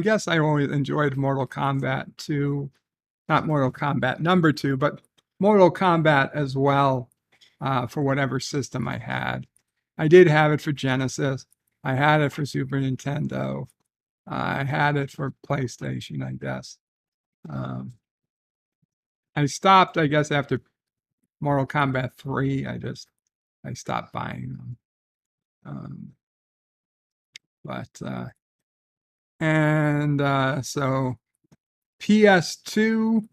Speaker 8: guess I always enjoyed Mortal Kombat 2, not Mortal Kombat number 2, but Mortal Kombat as well, for whatever system I had. I did have it for Genesis. I had it for Super Nintendo. I had it for PlayStation, I guess. I stopped, I guess, after Mortal Kombat 3. I stopped buying them. So PS2,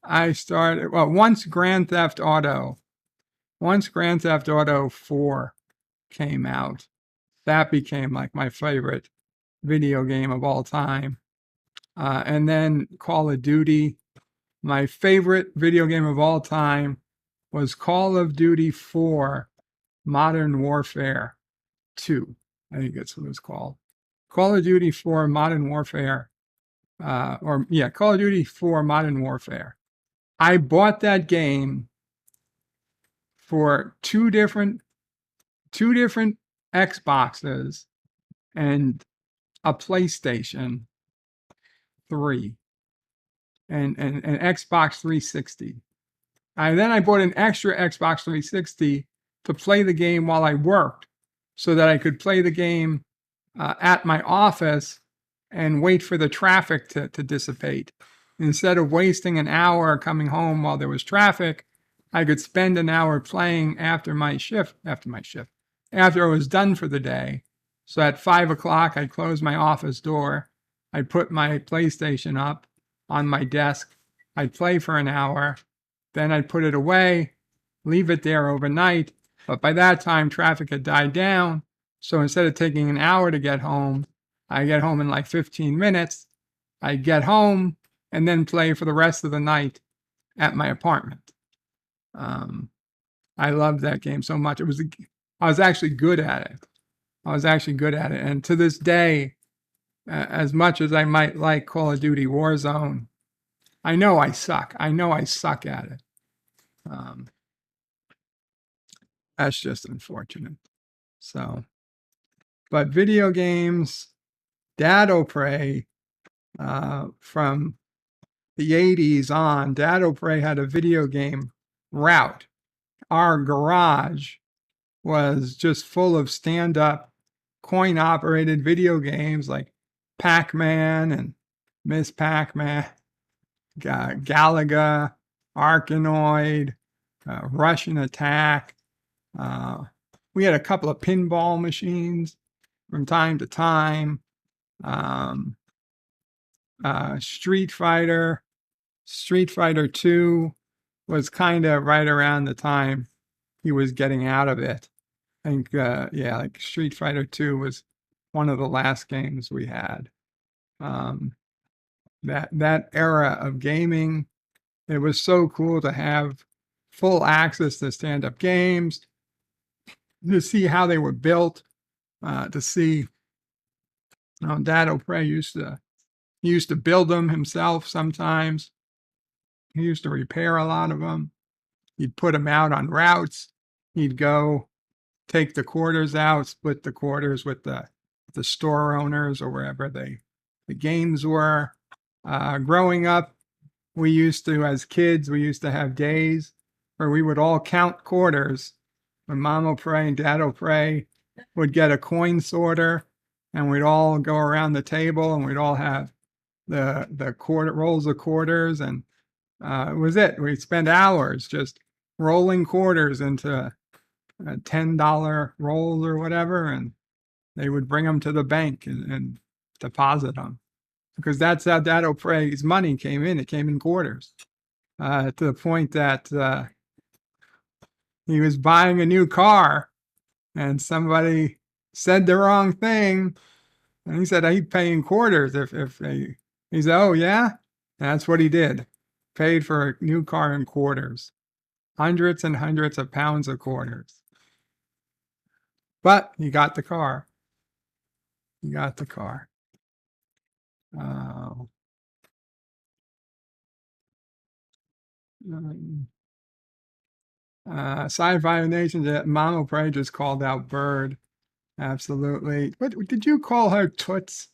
Speaker 8: I started, once Grand Theft Auto 4 came out, that became like my favorite video game of all time. And then Call of Duty. My favorite video game of all time was Call of Duty 4 Modern Warfare 2. I think that's what it was called. Call of Duty 4 Modern Warfare. Call of Duty 4 Modern Warfare. I bought that game for two different Xboxes and a PlayStation 3 and an Xbox 360. Then I bought an extra Xbox 360 to play the game while I worked, so that I could play the game at my office and wait for the traffic to dissipate. Instead of wasting an hour coming home while there was traffic, I could spend an hour playing after I was done for the day. So at 5 o'clock, I'd close my office door. I'd put my PlayStation up on my desk. I'd play for an hour. Then I'd put it away, leave it there overnight. But by that time, traffic had died down. So instead of taking an hour to get home, I get home in like 15 minutes. I get home and then play for the rest of the night at my apartment. I loved that game so much. I was actually good at it. And to this day, as much as I might like Call of Duty Warzone, I know I suck. At it. That's just unfortunate. So, but video games, DadOPrey, from the 80s on, DadOPrey had a video game route. Our garage was just full of stand-up, coin-operated video games like Pac-Man and Miss Pac-Man, Galaga, Arkanoid, Russian Attack. We had a couple of pinball machines from time to time. Street Fighter 2 was kind of right around the time he was getting out of it. I think, like Street Fighter 2 was one of the last games we had. That era of gaming, it was so cool to have full access to stand-up games, to see how they were built, to see DadOPrey used to build them himself sometimes. He used to repair a lot of them. He'd put them out on routes. He'd go take the quarters out, split the quarters with the store owners or wherever the games were. Growing up, we used to, as kids, we used to have days where we would all count quarters. When DadOPrey and DadOPrey would get a coin sorter, and we'd all go around the table and we'd all have the quarter rolls of quarters, and it was it. We'd spend hours just rolling quarters into $10 rolls or whatever, and they would bring them to the bank and deposit them, because that's how DadOPrey's money came in. It came in quarters, to the point that he was buying a new car and somebody said the wrong thing, and he said he'd pay in quarters if they. He said, "Oh yeah," and that's what he did. Paid for a new car in quarters, hundreds and hundreds of pounds of quarters. But he got the car. He got the car. Sci-Fi Nation, DadOPrey just called out Bird. Absolutely. What did you call her? Toots?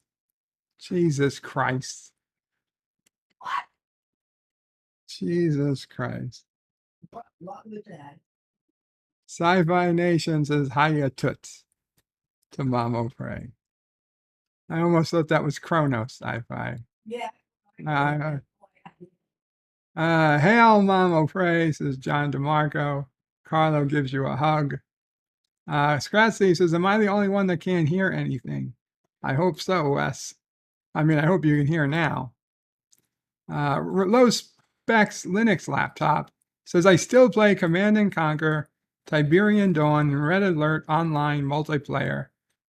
Speaker 8: Jesus Christ.
Speaker 9: What?
Speaker 8: Jesus Christ.
Speaker 9: What was that?
Speaker 8: Sci-Fi Nation says hiya Toots to DadOPrey. I almost thought that was Chronos Sci-Fi.
Speaker 9: Yeah.
Speaker 8: Hail DadOPrey, says John DeMarco. Carlo gives you a hug. Scratsy says, am I the only one that can't hear anything? I hope so, Wes. I mean, I hope you can hear now. Low Specs Linux Laptop says, I still play Command & Conquer, Tiberian Dawn, and Red Alert online multiplayer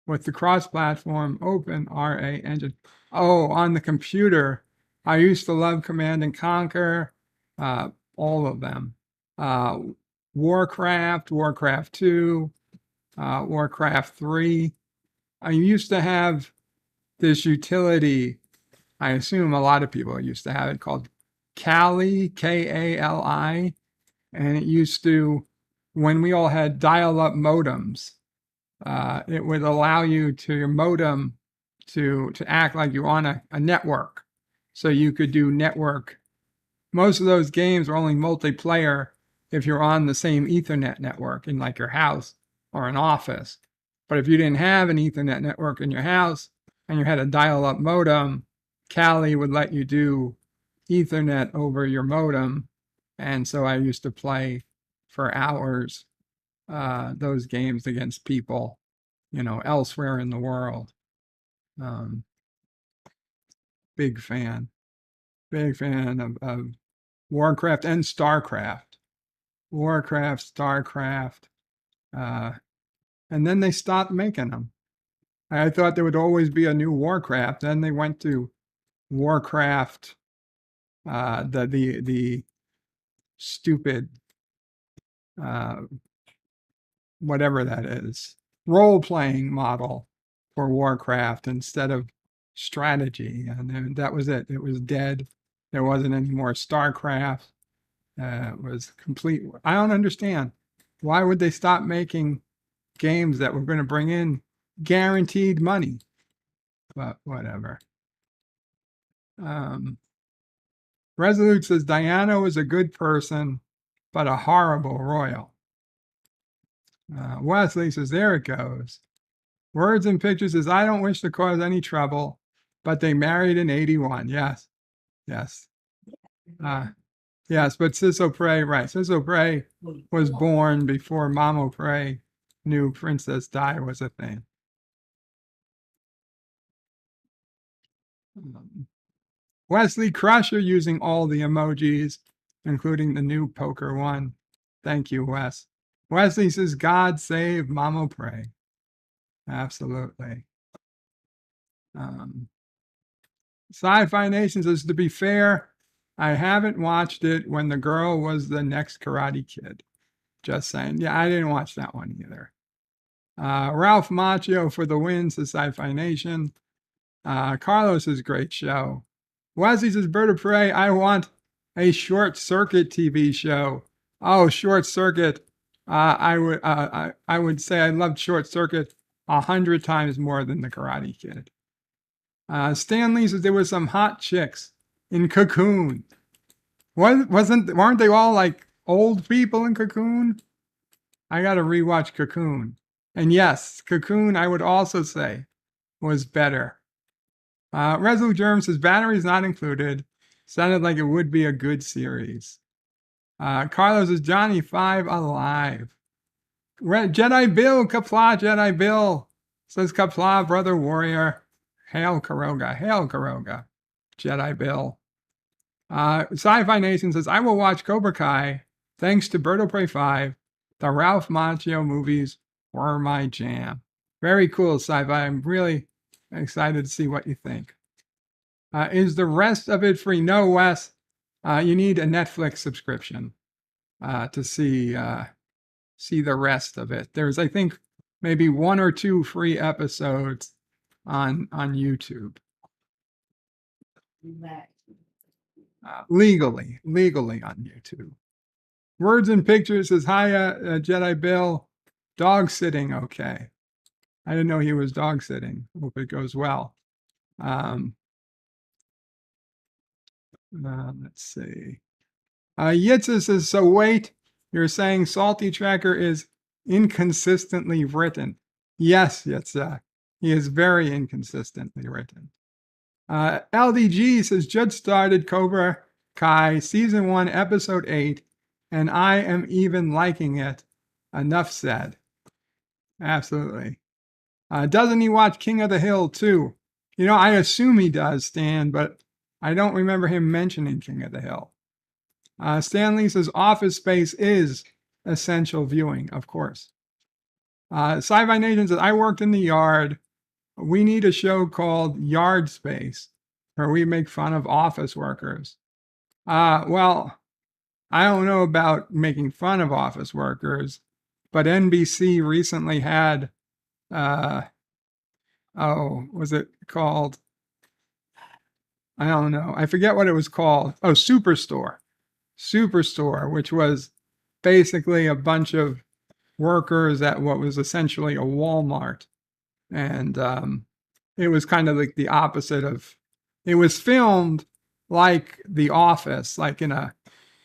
Speaker 8: with the cross-platform OpenRA engine. Oh, on the computer. I used to love Command & Conquer, all of them. Warcraft, Warcraft 2, Warcraft 3. I used to have this utility, I assume a lot of people used to have it, called Kali, Kali, and it used to, when we all had dial-up modems, it would allow you to your modem to act like you're on a network. So you could do network. Most of those games are only multiplayer if you're on the same Ethernet network in like your house or an office. But if you didn't have an Ethernet network in your house and you had a dial-up modem, Kali would let you do Ethernet over your modem. And so I used to play for hours those games against people, elsewhere in the world. Big fan of Warcraft and StarCraft. Warcraft, StarCraft. And then they stopped making them. I thought there would always be a new Warcraft. Then they went to Warcraft, the stupid, whatever that is, role-playing model for Warcraft instead of strategy. And then that was it. It was dead. There wasn't any more StarCraft. It was complete. I don't understand. Why would they stop making games that were going to bring in guaranteed money? But whatever. Resolute says, Diana was a good person, but a horrible royal. Wesley says, there it goes. Words and Pictures says, I don't wish to cause any trouble, but they married in 81. Yes. Yes. Yes, but DadOPrey, right. DadOPrey was born before DadOPrey knew Princess Di was a thing. Wesley Crusher using all the emojis, including the new poker one. Thank you, Wes. Wesley says, God save DadOPrey. Absolutely. Sci-Fi Nation says, to be fair, I haven't watched it when the girl was the next Karate Kid. Just saying. Yeah, I didn't watch that one either. Ralph Macchio for the win, says Sci-Fi Nation. Carlos is great show. Wesley says, Bird of Prey, I want a Short Circuit TV show. Oh, Short Circuit. I would say I loved Short Circuit 100 times more than the Karate Kid. Stanley says there were some hot chicks in Cocoon. Weren't they all like old people in Cocoon? I got to rewatch Cocoon. And yes, Cocoon, I would also say, was better. Resolute Germ says batteries not included. Sounded like it would be a good series. Carlos says Johnny 5 alive. Jedi Bill, Qapla, Jedi Bill. Says Qapla, brother warrior. Hail Karoga, hail Karoga. Jedi Bill. Sci-Fi Nation says, I will watch Cobra Kai thanks to DadOPrey 5. The Ralph Macchio movies were my jam. Very cool, Sci-Fi. I'm really excited to see what you think. Is the rest of it free? No, Wes. You need a Netflix subscription to see the rest of it. There's, I think, maybe 1 or 2 free episodes on YouTube. Legally on YouTube. Words and Pictures says, hiya, Jedi Bill. Dog sitting, okay. I didn't know he was dog sitting. Hope it goes well. Let's see. Yitza says, so wait, you're saying Salty Tracker is inconsistently written. Yes, Yitza. He is very inconsistently written. LDG says, just started Cobra Kai Season 1, Episode 8, and I am even liking it. Enough said. Absolutely. Doesn't he watch King of the Hill too? You know, I assume he does, Stan, but I don't remember him mentioning King of the Hill. Stanley says Office Space is essential viewing, of course. Sci-Fi Nation says, I worked in the yard. We need a show called Yard Space where we make fun of office workers. Well, I don't know about making fun of office workers, but NBC recently had, was it called? I don't know. I forget what it was called. Oh, Superstore. Superstore, which was basically a bunch of workers at what was essentially a Walmart. And it was kind of like the opposite of, it was filmed like The Office, like in a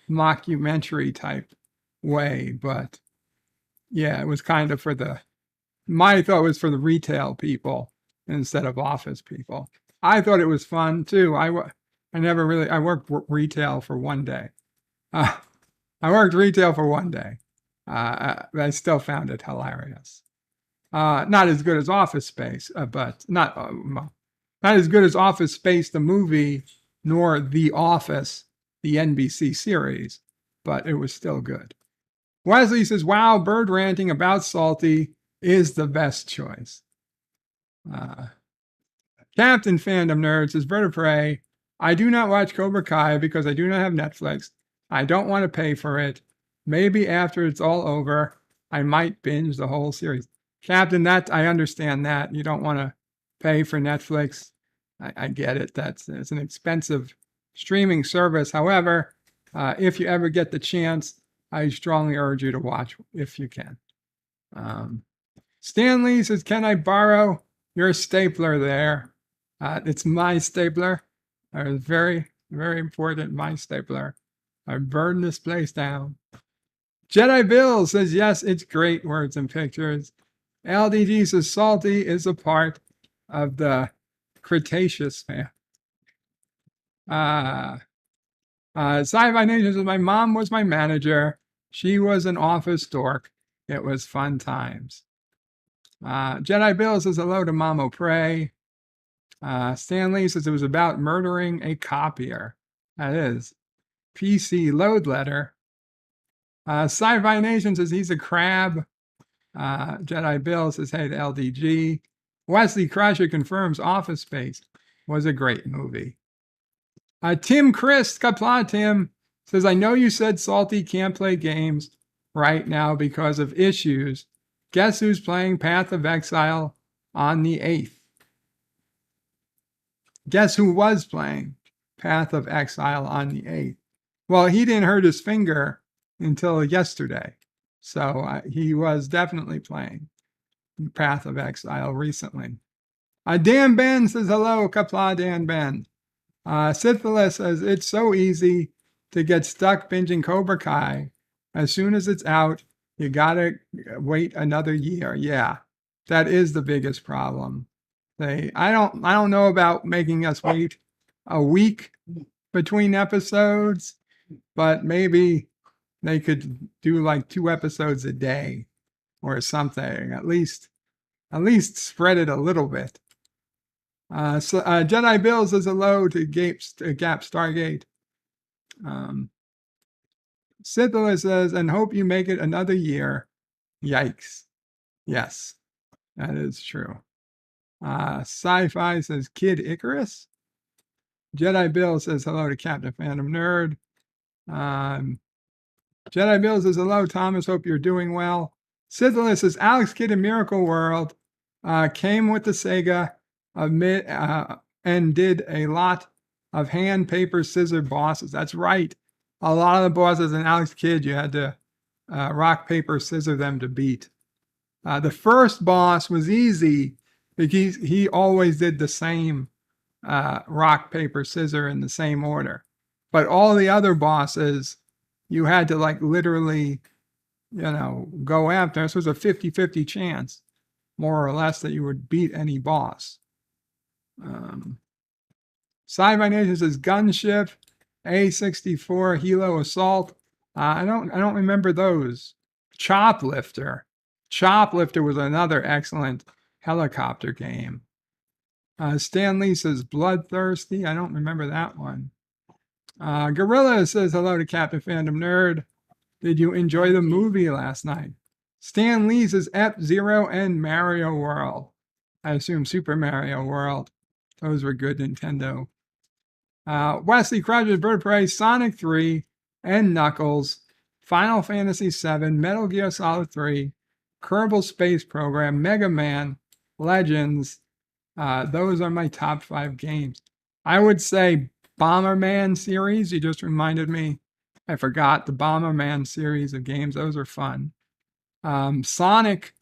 Speaker 8: mockumentary type way. But yeah, it was kind of my thought was for the retail people instead of office people. I thought it was fun too. I worked retail for one day. I worked retail for one day. I still found it hilarious. Not as good as Office Space, but not as good as Office Space, the movie, nor The Office, the NBC series, but it was still good. Wesley says, wow, bird ranting about Salty is the best choice. Captain Fandom Nerd says, DadOPrey, I do not watch Cobra Kai because I do not have Netflix. I don't want to pay for it. Maybe after it's all over, I might binge the whole series. Captain, I understand that. You don't want to pay for Netflix. I get it. It's an expensive streaming service. However, if you ever get the chance, I strongly urge you to watch if you can. Stanley says, can I borrow your stapler there? It's my stapler. Very, very important, my stapler. I burned this place down. Jedi Bill says, yes, it's great. Words and Pictures. LDG says, Salty is a part of the Cretaceous family. Sci-Fi Nation says, my mom was my manager. She was an office dork. It was fun times. Jedi Bill says, hello to DadOPrey. Stanley says it was about murdering a copier. That is. PC load letter. Sci-Fi Nation says he's a crab. Jedi Bill says, hey to LDG. Wesley Crusher confirms Office Space was a great movie. Tim Chris, Qapla Tim, says, I know you said Salty can't play games right now because of issues. Guess who's playing Path of Exile on the 8th? Guess who was playing Path of Exile on the 8th? Well, he didn't hurt his finger until yesterday. So he was definitely playing Path of Exile recently. Dan Ben says, hello, Qapla Dan Ben. Syphilis says, it's so easy. to get stuck binging Cobra Kai. As soon as it's out, you gotta wait another year. Yeah, that is the biggest problem. I don't know about making us wait a week between episodes, but maybe they could do like 2 episodes a day or something. At least spread it a little bit. Jedi Bill says hello to Gap Stargate. Scythila says, and hope you make it another year. Yikes. Yes, that is true. Sci-Fi says Kid Icarus. Jedi Bill says hello to Captain Phantom Nerd. Jedi Bill says hello, Thomas. Hope you're doing well. Scythila says Alex Kidd in Miracle World came with the Sega and did a lot of hand, paper, scissors bosses. That's right. A lot of the bosses in Alex Kidd, you had to rock, paper, scissors them to beat. The first boss was easy because he always did the same rock, paper, scissors in the same order. But all the other bosses, you had to like literally, go after. This was a 50-50 chance, more or less, that you would beat any boss. Sci-Fi Nation says Gunship, A64, Hilo Assault. I don't remember those. Choplifter. Choplifter was another excellent helicopter game. Stan Lee says Bloodthirsty. I don't remember that one. Gorilla says hello to Captain Phantom Nerd. Did you enjoy the movie last night? Stan Lee says F-Zero and Mario World. I assume Super Mario World. Those were good Nintendo. Wesley Crutches, Bird of Prey, Sonic 3, and Knuckles, Final Fantasy 7, Metal Gear Solid 3, Kerbal Space Program, Mega Man, Legends. Those are my top 5 games. I would say Bomberman series. You just reminded me. I forgot the Bomberman series of games. Those are fun. Sonic.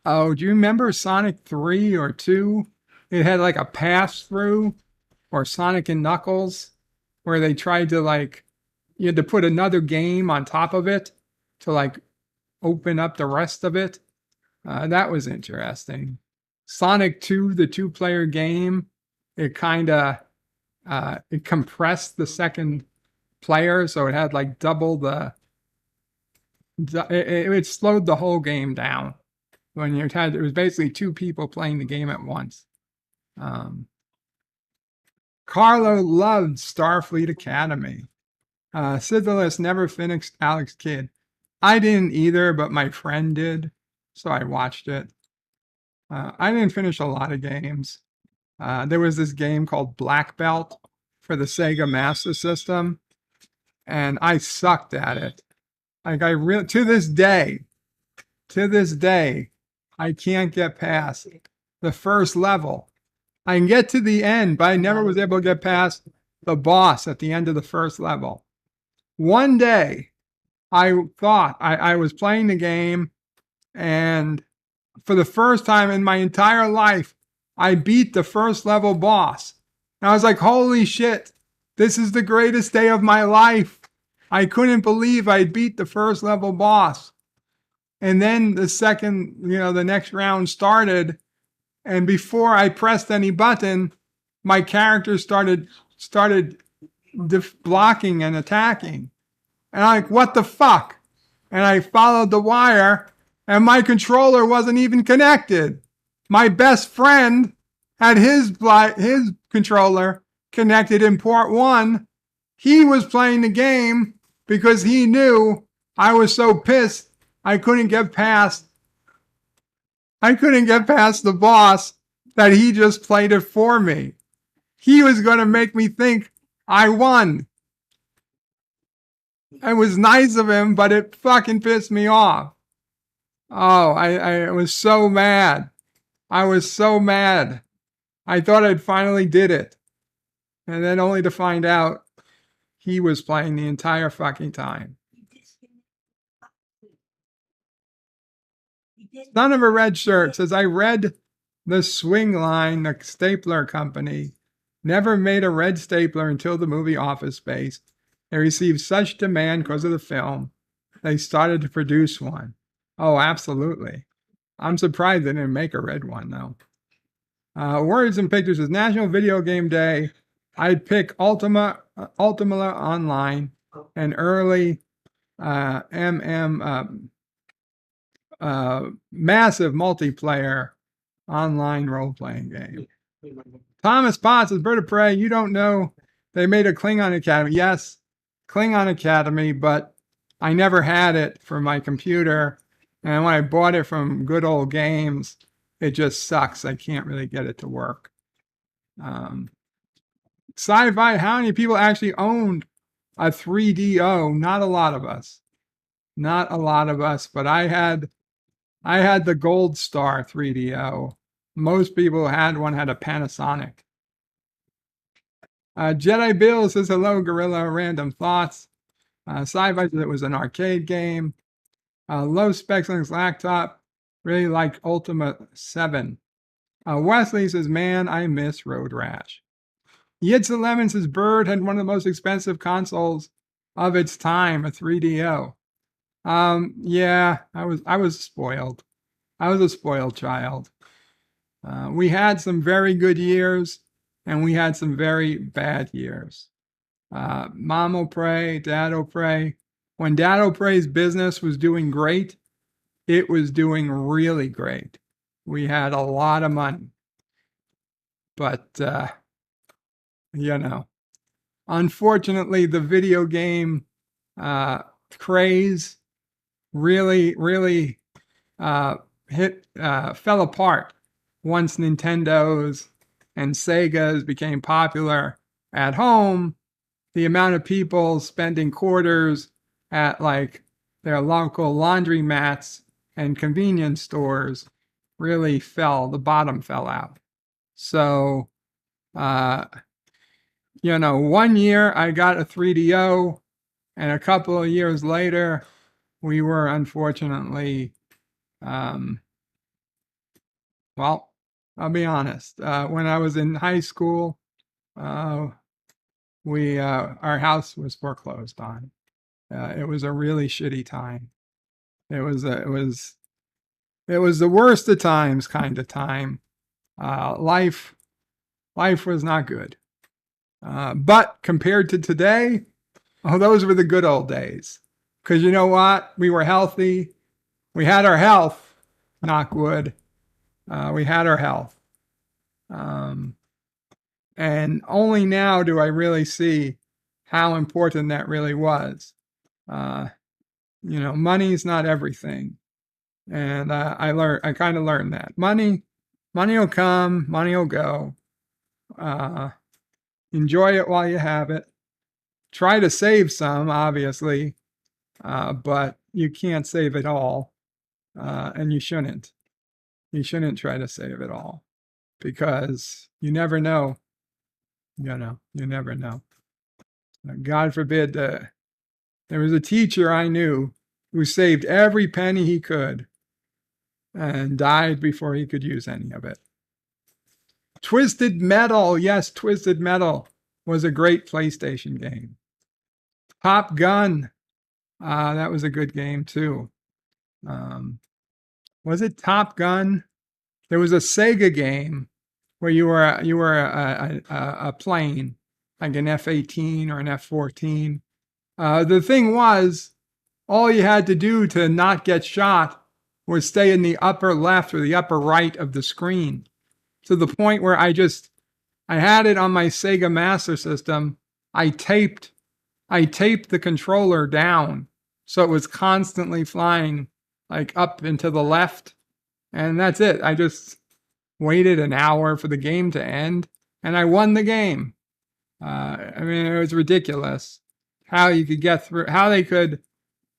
Speaker 8: Oh, do you remember Sonic 3 or 2? It had like a pass-through, or Sonic and Knuckles, where they tried to you had to put another game on top of it to open up the rest of it. That was interesting. Sonic 2, the 2-player game, it kind of, it compressed the second player, so it had double the, it slowed the whole game down. When it was basically 2 people playing the game at once. Carlo loved Starfleet Academy. Scythilis never finished Alex Kidd. I didn't either, but my friend did, so I watched it. I didn't finish a lot of games. There was this game called Black Belt for the Sega Master System, and I sucked at it. To this day, I can't get past the first level. I can get to the end, but I never was able to get past the boss at the end of the first level. One day, I thought I was playing the game, and for the first time in my entire life, I beat the first level boss. And I was like, holy shit, this is the greatest day of my life. I couldn't believe I beat the first level boss. And then the next round started, and before I pressed any button, my character started blocking and attacking. And I'm like, what the fuck? And I followed the wire, and my controller wasn't even connected. My best friend had his controller connected in port 1. He was playing the game because he knew I was so pissed I couldn't get past the boss that he just played it for me. He was going to make me think I won. It was nice of him, but it fucking pissed me off. Oh, I was so mad. I was so mad. I thought I'd finally did it. And then only to find out he was playing the entire fucking time. Son of a Red Shirt says, I read The Swing Line, the stapler company, never made a red stapler until the movie Office Space. They received such demand because of the film, they started to produce one. Oh, absolutely. I'm surprised they didn't make a red one, though. Words and Pictures is National Video Game Day. I'd pick Ultima Online, an early massive multiplayer online role-playing game. Thomas Potts is Bird of Prey. You don't know they made a Klingon Academy. Yes, Klingon Academy, but I never had it for my computer. And when I bought it from Good Old Games, it just sucks. I can't really get it to work. Sci-fi, how many people actually owned a 3DO? Not a lot of us. Not a lot of us, but I had the Gold Star 3DO. Most people who had one had a Panasonic. Jedi Bill says, hello, Gorilla, random thoughts. Sci-fi says it was an arcade game. Low specs Linux laptop. Really like Ultima 7. Wesley says, man, I miss Road Rash. Yitz11 says, Bird had one of the most expensive consoles of its time, a 3DO. Yeah, I was spoiled. I was a spoiled child. We had some very good years, and we had some very bad years. DadOPrey. When DadOPrey's business was doing great, it was doing really great. We had a lot of money. But, unfortunately, the video game craze really fell apart once Nintendo's and Sega's became popular at home. The amount of people spending quarters at like their local laundromats and convenience stores really the bottom fell out. So, 1 year I got a 3DO, and a couple of years later, we were unfortunately, well, I'll be honest. When I was in high school, our house was foreclosed on. It was a really shitty time. It was the worst of times kind of time. Life was not good. But compared to today, those were the good old days. Because you know what? We were healthy. We had our health, knock wood. We had our health. And only now do I really see how important that really was. Money's not everything. And I kind of learned that. Money will come, money will go. Enjoy it while you have it. Try to save some, obviously, but you can't save it all, and you shouldn't. You shouldn't try to save it all, because you never know. You never know. God forbid. There was a teacher I knew who saved every penny he could and died before he could use any of it. Twisted Metal. Yes, Twisted Metal was a great PlayStation game. Top Gun. That was a good game too. Was it Top Gun? There was a Sega game where you were a plane, like an F-18 or an F-14. The thing was, all you had to do to not get shot was stay in the upper left or the upper right of the screen. To the point where I had it on my Sega Master System. I taped the controller down so it was constantly flying like up and to the left. And that's it. I just waited an hour for the game to end, and I won the game. It was ridiculous how you could get through, how they could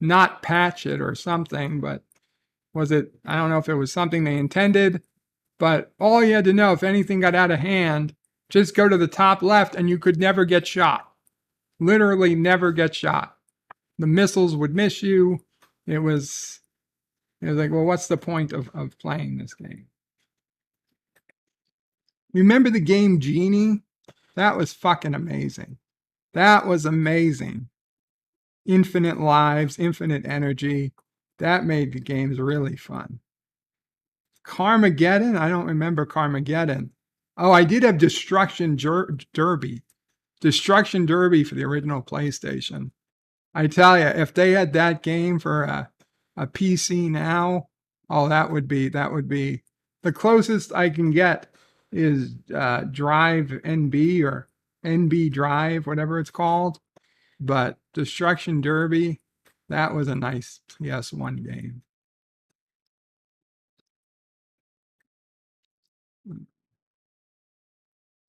Speaker 8: not patch it or something, but I don't know if it was something they intended, but all you had to know, if anything got out of hand, just go to the top left and you could never get shot. Literally never get shot. The missiles would miss you. It was like, well, what's the point of playing this game? Remember the game Genie? That was fucking amazing. That was amazing. infinite lives, infinite energy. That made the games really fun. Carmageddon? I don't remember Carmageddon. Oh, I did have Destruction Derby. Destruction Derby for the original PlayStation. I tell you, if they had that game for a PC now, oh, that would be the closest I can get is Drive NB or NB Drive, whatever it's called. But Destruction Derby, that was a nice PS1 game.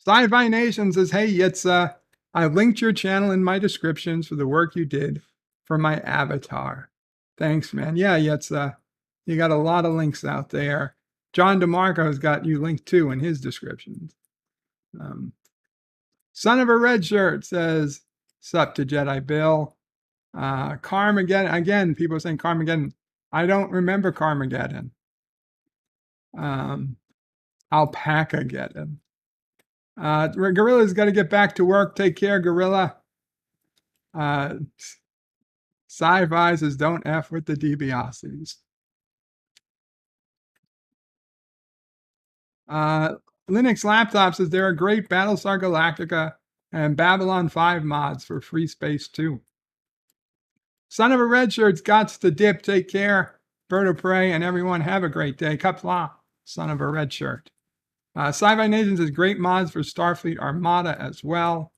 Speaker 8: Sci-Fi Nation says, hey, I linked your channel in my descriptions for the work you did for my avatar. Thanks, man. Yeah, Yetza, you got a lot of links out there. John DeMarco's got you linked too in his descriptions. Son of a Red Shirt says, sup to Jedi Bill. Carmageddon, again, people are saying Carmageddon. I don't remember Carmageddon. Alpaca-geddon. Gorilla's got to get back to work. Take care, Gorilla. Sci-Fi says, don't F with the DiBiases. Linux Laptop says, there are great Battlestar Galactica and Babylon 5 mods for Free Space 2. Son of a Red Shirt's gots to dip. Take care. Bird of Prey and everyone have a great day. Qapla, Son of a Red Shirt. Sci-Fi Nation says great mods for Starfleet Armada as well.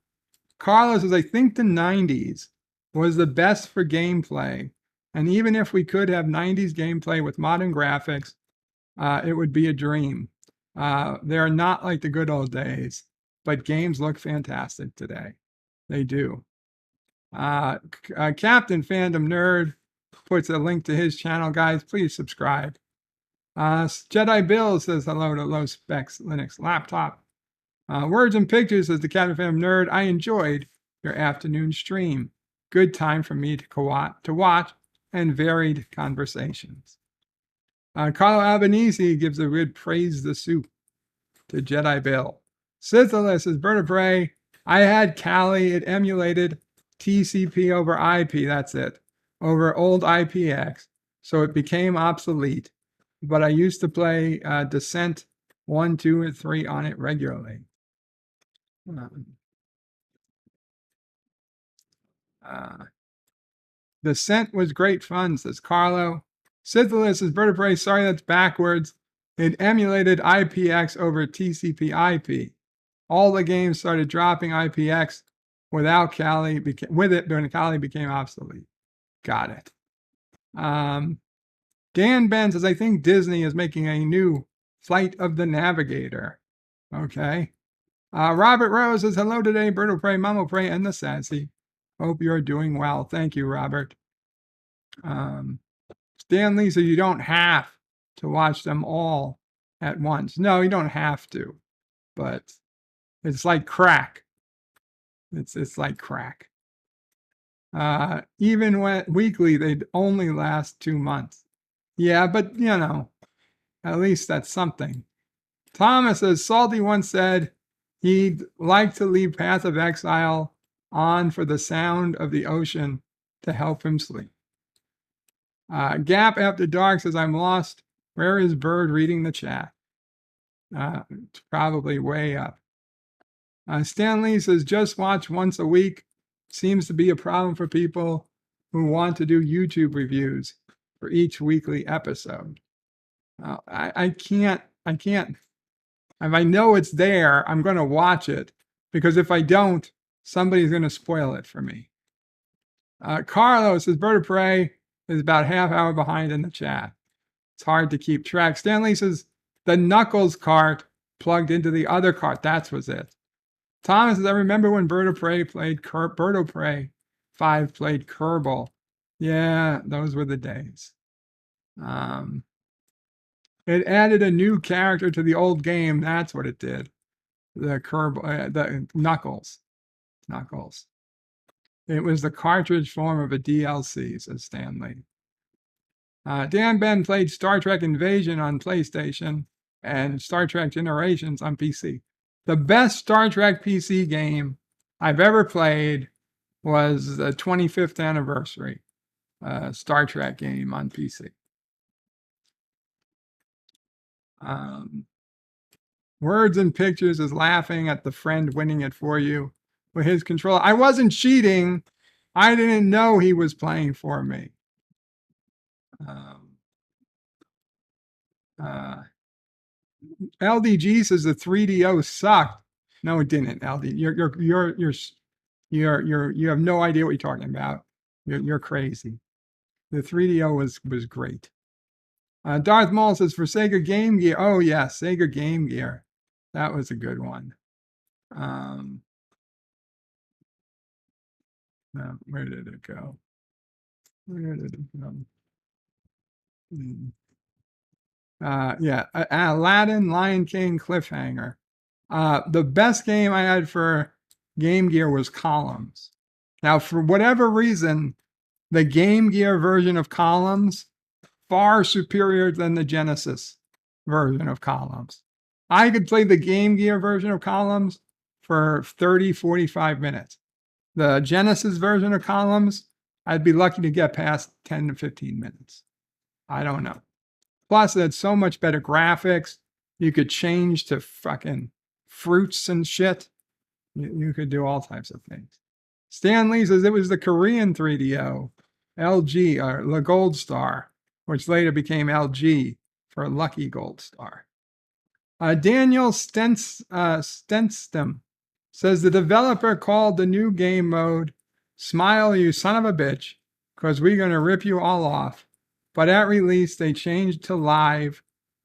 Speaker 8: Carlos says, I think the 90s was the best for gameplay. And even if we could have 90s gameplay with modern graphics, it would be a dream. They're not like the good old days, but games look fantastic today. They do. Captain Fandom Nerd puts a link to his channel. Guys, please subscribe. Jedi Bill says hello to Low Specs Linux Laptop. Words and Pictures says the Captain Fandom Nerd. I enjoyed your afternoon stream. Good time for me to watch and varied conversations. Carlo Albanese gives a good praise the soup to Jedi Bill. Sizzler says, Bird of Prey, I had Kali. It emulated TCP over IP, that's it, over old IPX, so it became obsolete. But I used to play Descent 1, 2, and 3 on it regularly. Descent was great fun, says Carlo. Sizzler says, Bird of Prey, sorry that's backwards. It emulated IPX over TCP IP. All the games started dropping IPX without Kali, with it when Kali became obsolete. Got it. Dan Ben says, I think Disney is making a new Flight of the Navigator. Okay. Robert Rose says, hello today, Bird of Prey, Mama Prey, and the Sassy. Hope you're doing well. Thank you, Robert. Stan Lee says, you don't have to watch them all at once. No, you don't have to, but it's like crack. It's like crack. Even when weekly, they'd only last 2 months. Yeah, but you know, at least that's something. Thomas says, Salty once said he'd like to leave Path of Exile on for the sound of the ocean to help him sleep. Gap After Dark says, I'm lost. Where is Bird reading the chat? It's probably way up. Stanley says, just watch once a week. Seems to be a problem for people who want to do YouTube reviews for each weekly episode. I can't. If I know it's there, I'm going to watch it, because if I don't, somebody's going to spoil it for me. Carlos says, Bird of Prey is about half hour behind in the chat. It's hard to keep track. Stanley says, the Knuckles cart plugged into the other cart. That was it. Thomas says, I remember when Bird of Prey played Bird of Prey 5 played Kerbal. Yeah, those were the days. It added a new character to the old game. That's what it did. The Knuckles. Knuckles. It was the cartridge form of a DLC, says Stanley. Dan Ben played Star Trek Invasion on PlayStation and Star Trek Generations on PC. The best Star Trek PC game I've ever played was the 25th anniversary Star Trek game on PC. Words and Pictures is laughing at the friend winning it for you with his controller. I wasn't cheating. I didn't know he was playing for me. LDG says the 3DO sucked. No, it didn't. LD, you have no idea what you're talking about. You're crazy. The 3DO was great. Darth Maul says for Sega Game Gear. Oh yes, Sega Game Gear. That was a good one. Where did it go? Where did it go? Yeah, Aladdin, Lion King, Cliffhanger. The best game I had for Game Gear was Columns. Now, for whatever reason, the Game Gear version of Columns far superior than the Genesis version of Columns. I could play the Game Gear version of Columns for 30, 45 minutes. The Genesis version of Columns, I'd be lucky to get past 10 to 15 minutes. I don't know. Plus, it had so much better graphics. You could change to fucking fruits and shit. You could do all types of things. Stan Lee says it was the Korean 3DO, LG, or the Gold Star, which later became LG for Lucky Gold Star. Daniel Stenstem says the developer called the new game mode, Smile You Son of a Bitch, because we're going to rip you all off. But at release, they changed to live,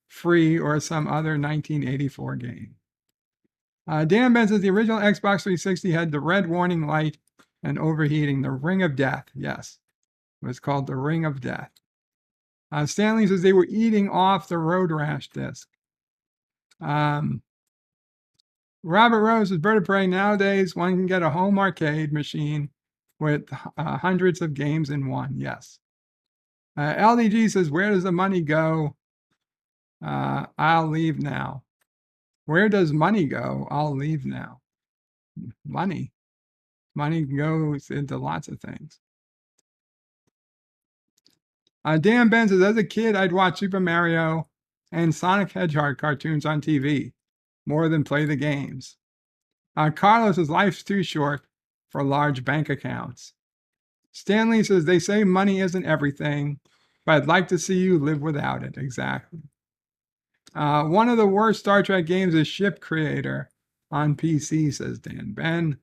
Speaker 8: free, or some other 1984 game. Dan Ben says the original Xbox 360 had the red warning light and overheating, the Ring of Death. Yes, it was called the Ring of Death. Stanley says they were eating off the Road Rash disc. Robert Rose says Bird of Prey, nowadays one can get a home arcade machine with hundreds of games in one. Yes. LDG says, where does the money go? I'll leave now. Where does money go? I'll leave now. Money goes into lots of things. Dan Ben says, as a kid, I'd watch Super Mario and Sonic Hedgehog cartoons on TV more than play the games. Carlos says, life's too short for large bank accounts. Stanley says, they say money isn't everything, but I'd like to see you live without it. Exactly. One of the worst Star Trek games is Ship Creator on PC, says Dan Ben.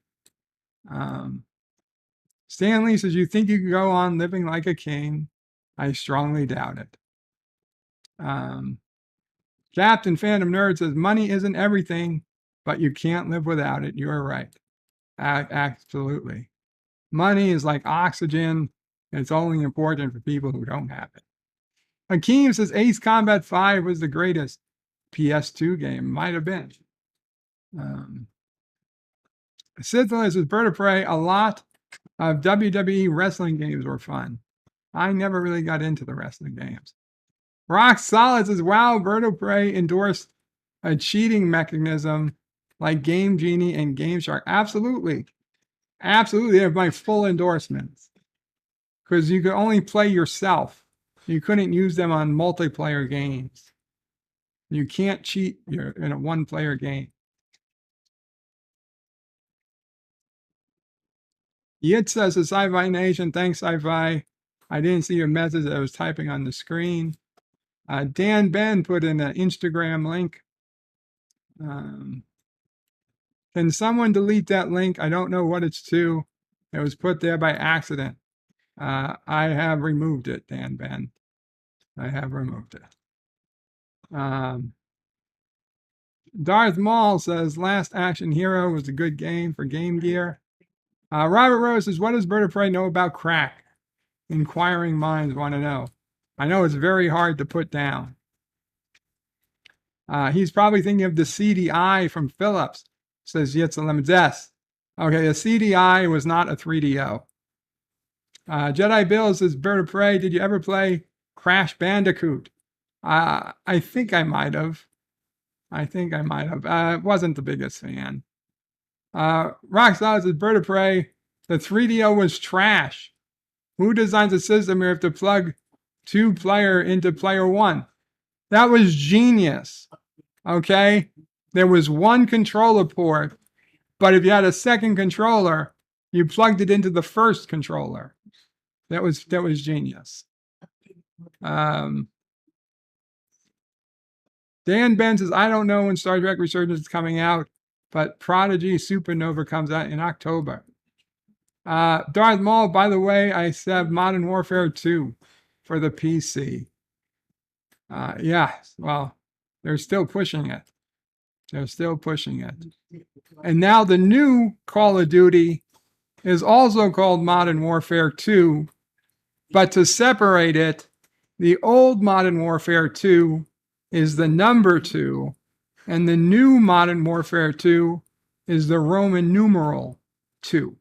Speaker 8: Stanley says, you think you can go on living like a king? I strongly doubt it. Captain Phantom Nerd says, money isn't everything, but you can't live without it. You're right. Absolutely. Money is like oxygen. It's only important for people who don't have it. Hakeem says Ace Combat 5 was the greatest PS2 game. Might have been. Scythian says Bird of Prey, a lot of WWE wrestling games were fun. I never really got into the wrestling games. Rock Solid says, wow, Bird of Prey endorsed a cheating mechanism like Game Genie and Game Shark. Absolutely. Absolutely. They have my full endorsements. Because you could only play yourself. You couldn't use them on multiplayer games. You can't cheat in a one-player game. Yit says, Sci-Fi Nation, thanks, Sci-Fi. I didn't see your message. I was typing on the screen. Dan Ben put in an Instagram link. Can someone delete that link? I don't know what it's to. It was put there by accident. I have removed it, Dan Ben. I have removed it. Darth Maul says, Last Action Hero was a good game for Game Gear. Robert Rose says, what does Bird of Prey know about crack? Inquiring minds want to know. I know it's very hard to put down. He's probably thinking of the CDI from Philips, says Yitzhak Yes. Okay, the CDI was not a 3DO. Jedi Bill says, Bird of Prey, did you ever play Crash Bandicoot? I think I might have. Wasn't the biggest fan. Rock Solid says, Bird of Prey, The 3DO was trash. Who designs a system where you have to plug 2-player into player 1? That was genius. Okay? There was one controller port, but if you had a second controller, you plugged it into the first controller. That was genius. Dan Ben says, I don't know when Star Trek Resurgence is coming out, but Prodigy Supernova comes out in October. Darth Maul, by the way, I have Modern Warfare 2 for the PC. Yeah, well, they're still pushing it. They're still pushing it. And now the new Call of Duty is also called Modern Warfare 2, but to separate it, the old Modern Warfare 2 is the number 2, and the new Modern Warfare 2 is the Roman numeral 2.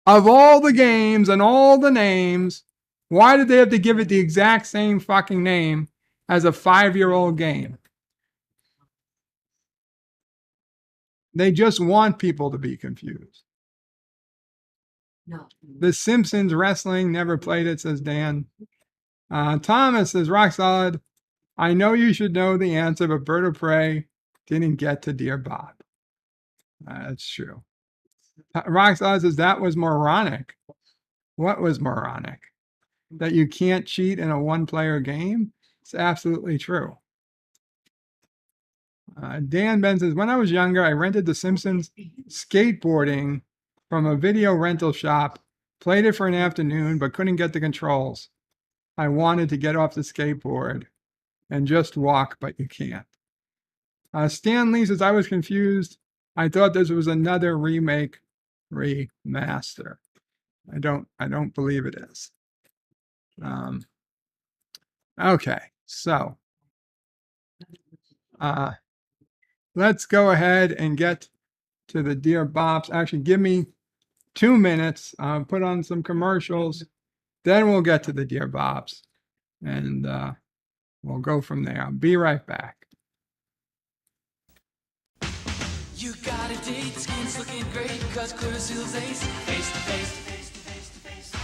Speaker 8: Of all the games and all the names, why did they have to give it the exact same fucking name as a 5-year-old game? They just want people to be confused.
Speaker 9: No.
Speaker 8: The Simpsons Wrestling, never played it, says Dan. Thomas says, rock solid. I know you should know the answer, but DadOPrey didn't get to Dear Bob. That's true. Rock solid says, that was moronic. What was moronic? That you can't cheat in a 1-player game? It's absolutely true. Dan Ben says, when I was younger, I rented The Simpsons skateboarding from a video rental shop, played it for an afternoon, but couldn't get the controls. I wanted to get off the skateboard and just walk, but you can't. Stan Lee says, I was confused. I thought this was another remake, remaster. I don't believe it is. Okay, so let's go ahead and get to the Dear Bops. Actually, give me 2 minutes. Put on some commercials. Then we'll get to the Dear Bops. And we'll go from there. I'll be right back.
Speaker 10: You got a date, skin's looking great, cause Clearasil's ace. Face to face.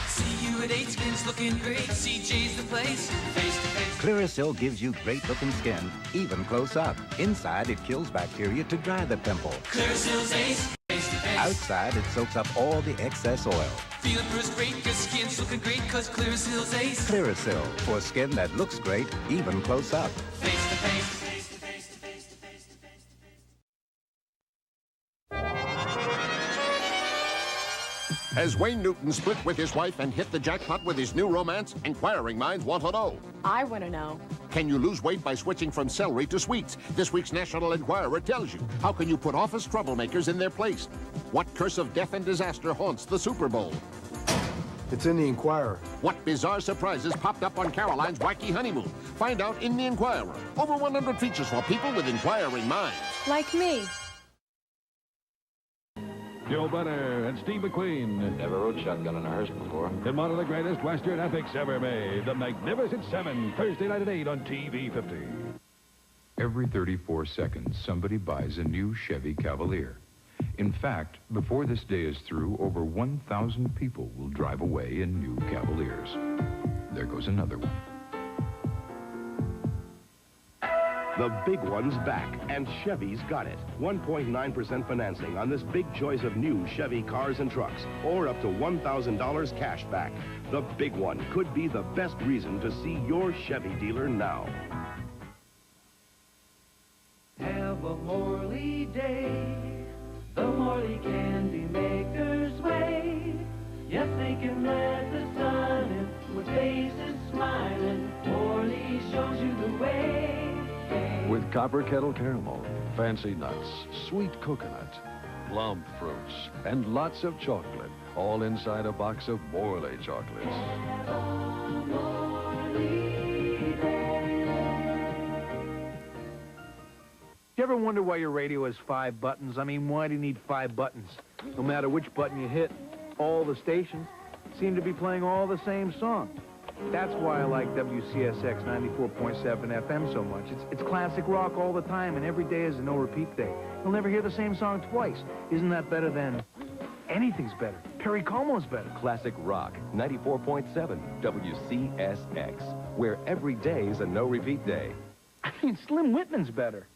Speaker 10: See you at 8, skin's looking great, CJ's the place. Face to face.
Speaker 11: Clearasil gives you great looking skin, even close up. Inside, it kills bacteria to dry the pimple.
Speaker 10: Clearasil's ace. Face to face.
Speaker 11: Outside, it soaks up all the excess oil.
Speaker 10: Feeling first great, cause skin's looking great, cause Clearasil's ace.
Speaker 11: Clearasil, for skin that looks great, even close up.
Speaker 10: Face to face.
Speaker 12: Has Wayne Newton split with his wife and hit the jackpot with his new romance? Inquiring minds want to know.
Speaker 13: I want to know.
Speaker 12: Can you lose weight by switching from celery to sweets? This week's National Enquirer tells you. How can you put office troublemakers in their place? What curse of death and disaster haunts the Super Bowl?
Speaker 14: It's in the Enquirer.
Speaker 12: What bizarre surprises popped up on Caroline's wacky honeymoon? Find out in the Enquirer. Over 100 features for people with inquiring minds.
Speaker 13: Like me.
Speaker 15: Joe Bunner and Steve McQueen.
Speaker 16: Never rode shotgun in a hearse before.
Speaker 15: In one of the greatest Western epics ever made, The Magnificent Seven, Thursday night at 8 on TV 50.
Speaker 17: Every 34 seconds, somebody buys a new Chevy Cavalier. In fact, before this day is through, over 1,000 people will drive away in new Cavaliers. There goes another one.
Speaker 18: The big one's back, and Chevy's got it. 1.9% financing on this big choice of new Chevy cars and trucks, or up to $1,000 cash back. The big one could be the best reason to see your Chevy dealer now.
Speaker 10: Have a Morley day. The Morley Candy Maker's way. Yes, they can let the sun in with faces smiling. Morley shows you the way.
Speaker 15: With copper kettle caramel, fancy nuts, sweet coconut, plum fruits, and lots of chocolate, all inside a box of Morley chocolates.
Speaker 19: You ever wonder why your radio has 5 buttons? I mean, why do you need 5 buttons? No matter which button you hit, all the stations seem to be playing all the same song. That's why I like WCSX 94.7 FM so much. It's classic rock all the time, and every day is a no-repeat day. You'll never hear the same song twice. Isn't that better than Anything's better. Perry Como's better.
Speaker 13: Classic Rock, 94.7 WCSX, where every day is a no-repeat day.
Speaker 19: I mean, Slim Whitman's better.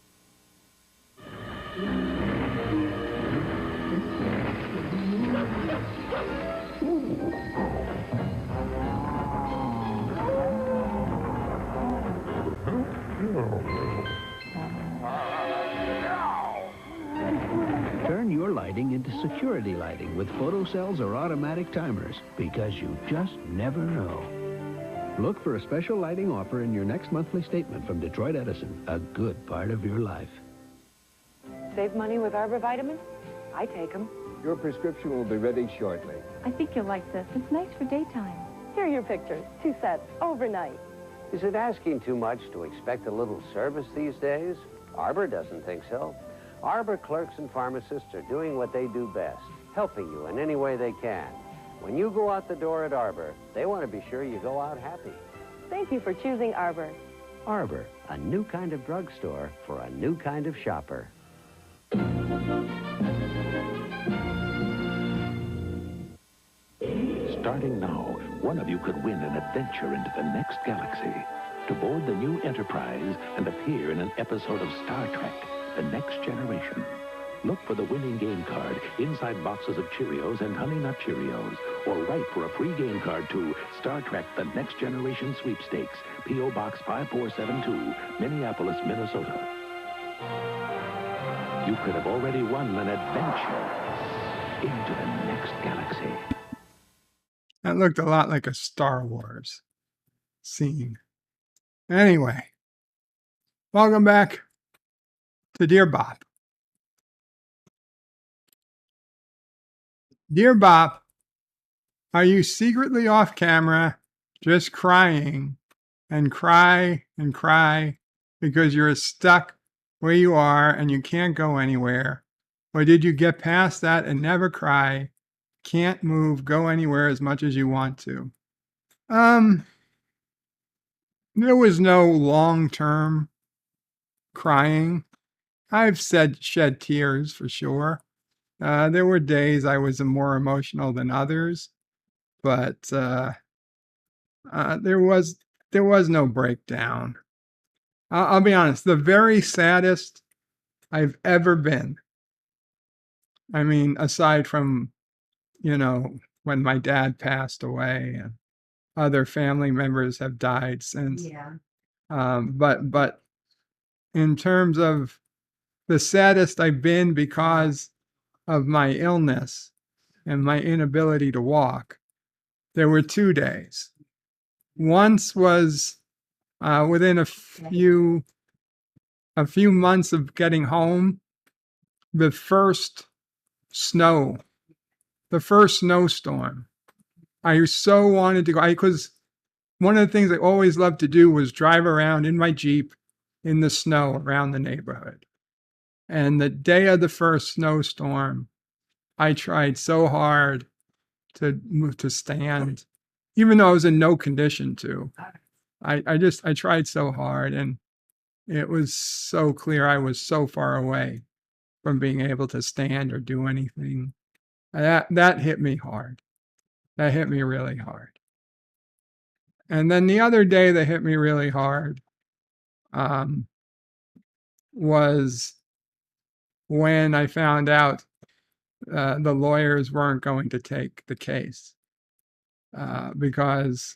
Speaker 20: Turn your lighting into security lighting with photocells or automatic timers, because you just never know. Look for a special lighting offer in your next monthly statement from Detroit Edison, a good part of your life.
Speaker 21: Save money with Arbor vitamins? I take them.
Speaker 22: Your prescription will be ready shortly.
Speaker 23: I think you'll like this. It's nice for daytime.
Speaker 21: Here are your pictures. 2 sets, overnight.
Speaker 24: Is it asking too much to expect a little service these days? Arbor doesn't think so. Arbor clerks and pharmacists are doing what they do best, helping you in any way they can. When you go out the door at Arbor, they want to be sure you go out happy.
Speaker 21: Thank you for choosing Arbor.
Speaker 24: Arbor, a new kind of drugstore for a new kind of shopper.
Speaker 25: Starting now, one of you could win an adventure into the next galaxy, to board the new Enterprise and appear in an episode of Star Trek, The Next Generation. Look for the winning game card inside boxes of Cheerios and Honey Nut Cheerios, or write for a free game card to Star Trek The Next Generation Sweepstakes, P.O. Box 5472, Minneapolis, Minnesota. You could have already won an adventure into the next galaxy.
Speaker 8: That looked a lot like a Star Wars scene. Anyway, welcome back to Dear Bop. Dear Bop, are you secretly off camera just crying and cry and cry because you're stuck where you are and you can't go anywhere? Or did you get past that and never cry, can't move, go anywhere as much as you want to? There was no long-term crying. I've shed tears for sure. There were days I was more emotional than others, but there was no breakdown. I'll be honest, the very saddest I've ever been, I mean, aside from, when my dad passed away and other family members have died since.
Speaker 9: Yeah.
Speaker 8: But in terms of the saddest I've been because of my illness and my inability to walk, there were 2 days. Once was within a few months of getting home, the first snowstorm. I so wanted to go, because one of the things I always loved to do was drive around in my Jeep in the snow around the neighborhood. And the day of the first snowstorm, I tried so hard to stand, even though I was in no condition to. I tried so hard, and it was so clear I was so far away from being able to stand or do anything. That hit me hard. That hit me really hard. And then the other day that hit me really hard was when I found out the lawyers weren't going to take the case because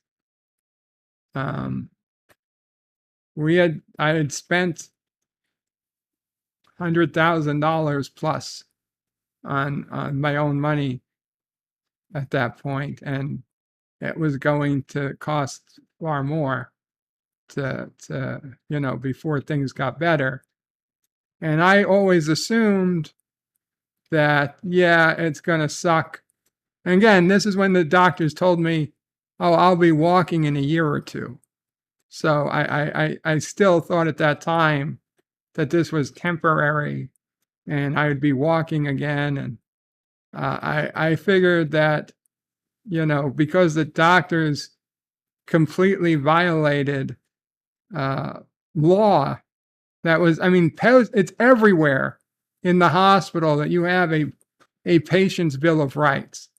Speaker 8: I had spent $100,000 plus on my own money at that point, and it was going to cost far more to before things got better. And I always assumed that, yeah, it's going to suck. And again, this is when the doctors told me, oh, I'll be walking in a year or two. So I still thought at that time that this was temporary and I would be walking again. And I figured that, because the doctors completely violated law that was, it's everywhere in the hospital that you have a a patient's Bill of Rights,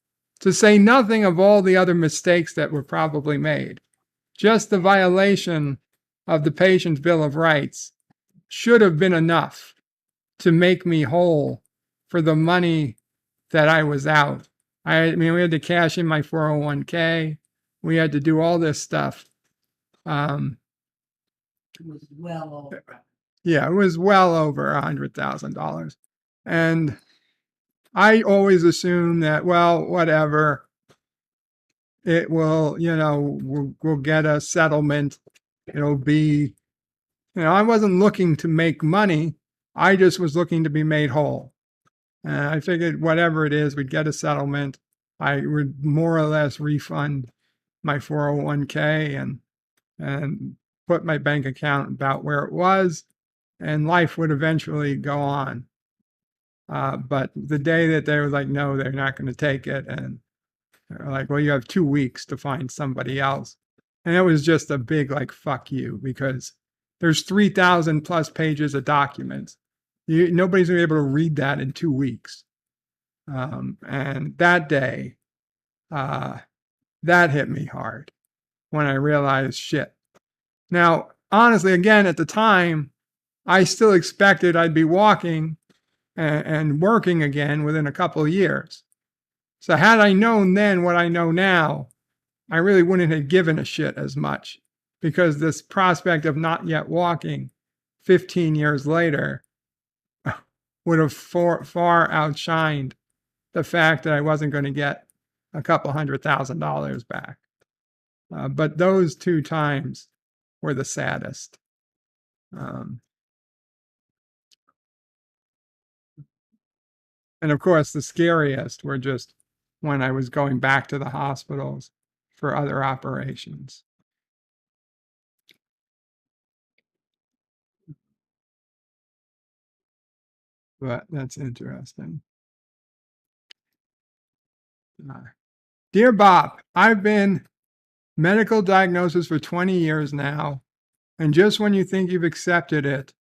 Speaker 8: to say nothing of all the other mistakes that were probably made. Just the violation of the patient's Bill of Rights should have been enough to make me whole for the money that I was out. I mean, we had to cash in my 401k. We had to do all this stuff.
Speaker 9: It was well over.
Speaker 8: Yeah, it was well over $100,000. And I always assume that, well, whatever, it will, we'll get a settlement. It'll be, I wasn't looking to make money. I just was looking to be made whole. And I figured whatever it is, we'd get a settlement. I would more or less refund my 401k and put my bank account about where it was, and life would eventually go on. But the day that they were like, no, they're not going to take it, and they're like, well, you have 2 weeks to find somebody else. And it was just a big, like, fuck you, because there's 3,000 plus pages of documents. Nobody's going to be able to read that in 2 weeks. And that day, that hit me hard when I realized, shit. Now, honestly, again, at the time, I still expected I'd be walking and working again within a couple of years. So had I known then what I know now, I really wouldn't have given a shit as much, because this prospect of not yet walking 15 years later would have far outshined the fact that I wasn't going to get a couple $100,000 back. But those 2 times were the saddest. And of course, the scariest were just when I was going back to the hospitals for other operations. But that's interesting. Dear Bob, I've been medical diagnosis for 20 years now, and just when you think you've accepted it,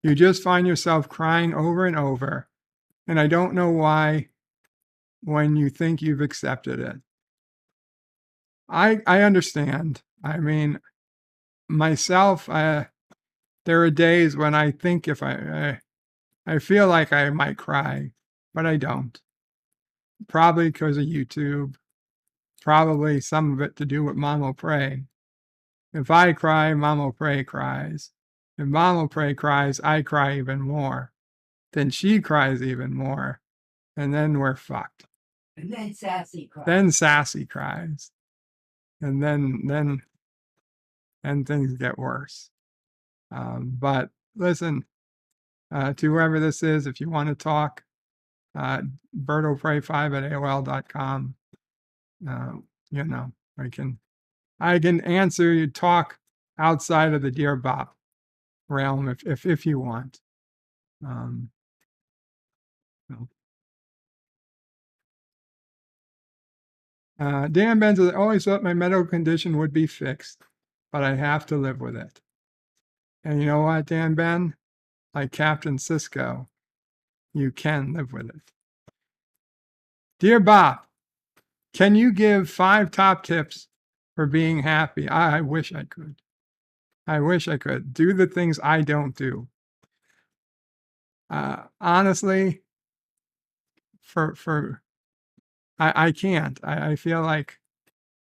Speaker 8: you just find yourself crying over and over, and I don't know why when you think you've accepted it. I understand. I mean, myself, there are days when I think if I feel like I might cry, but I don't. Probably because of YouTube. Probably some of it to do with DadOPrey. If I cry, DadOPrey cries. If DadOPrey cries, I cry even more. Then she cries even more. And then we're fucked.
Speaker 9: And then Sassy cries.
Speaker 8: Then Sassy cries. And then things get worse. But listen, to whoever this is, if you want to talk, DadOPrey5@AOL.com. I can answer you, talk outside of the Dear Bop realm if you want. Dan Ben says, I always thought my medical condition would be fixed, but I have to live with it. And you know what, Dan Ben? Like Captain Cisco, you can live with it. Dear Bob, can you give 5 top tips for being happy? I wish I could. I wish I could. Do the things I don't do. Honestly, I can't. I feel like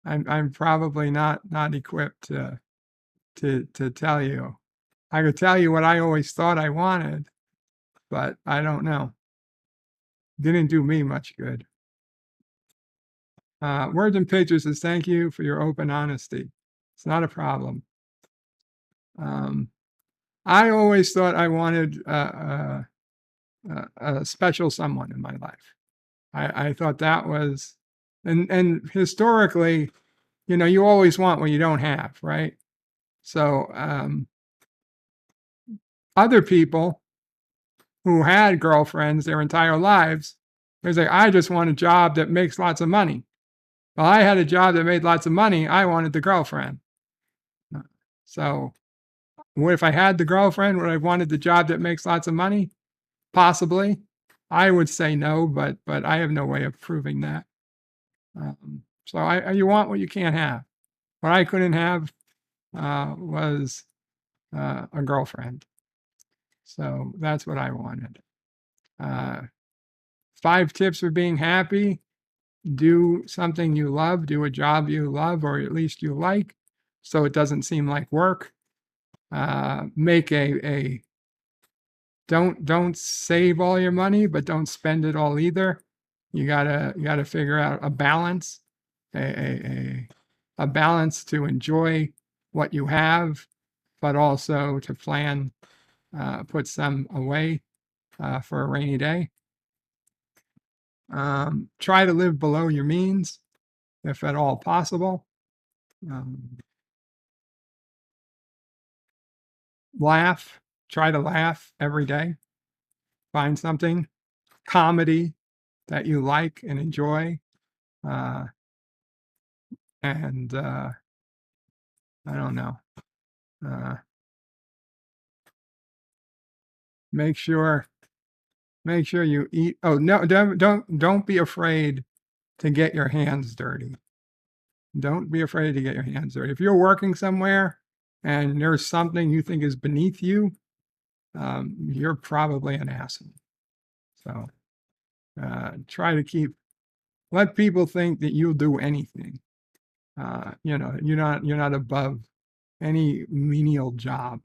Speaker 8: I'm probably not equipped to tell you. I could tell you what I always thought I wanted, but I don't know. Didn't do me much good. Words and Pictures says, thank you for your open honesty. It's not a problem. I always thought I wanted a special someone in my life. I thought that was, and historically, you always want what you don't have, right? So other people who had girlfriends their entire lives, they're like, I just want a job that makes lots of money. Well, I had a job that made lots of money. I wanted the girlfriend. So what if I had the girlfriend? Would I have wanted the job that makes lots of money? Possibly. I would say no, but I have no way of proving that. So you want what you can't have. What I couldn't have was a girlfriend. So that's what I wanted. 5 tips for being happy. Do something you love, do a job you love, or at least you like, so it doesn't seem like work. Make don't save all your money, but don't spend it all either. You gotta figure out a balance, a balance to enjoy what you have, but also to plan, put some away for a rainy day. Try to live below your means, if at all possible. Laugh. Try to laugh every day. Find something comedy that you like and enjoy. And I don't know. Make sure you eat. Oh no, don't be afraid to get your hands dirty. Don't be afraid to get your hands dirty. If you're working somewhere and there's something you think is beneath you, you're probably an asshole. So try to let people think that you'll do anything. You're not above any menial job.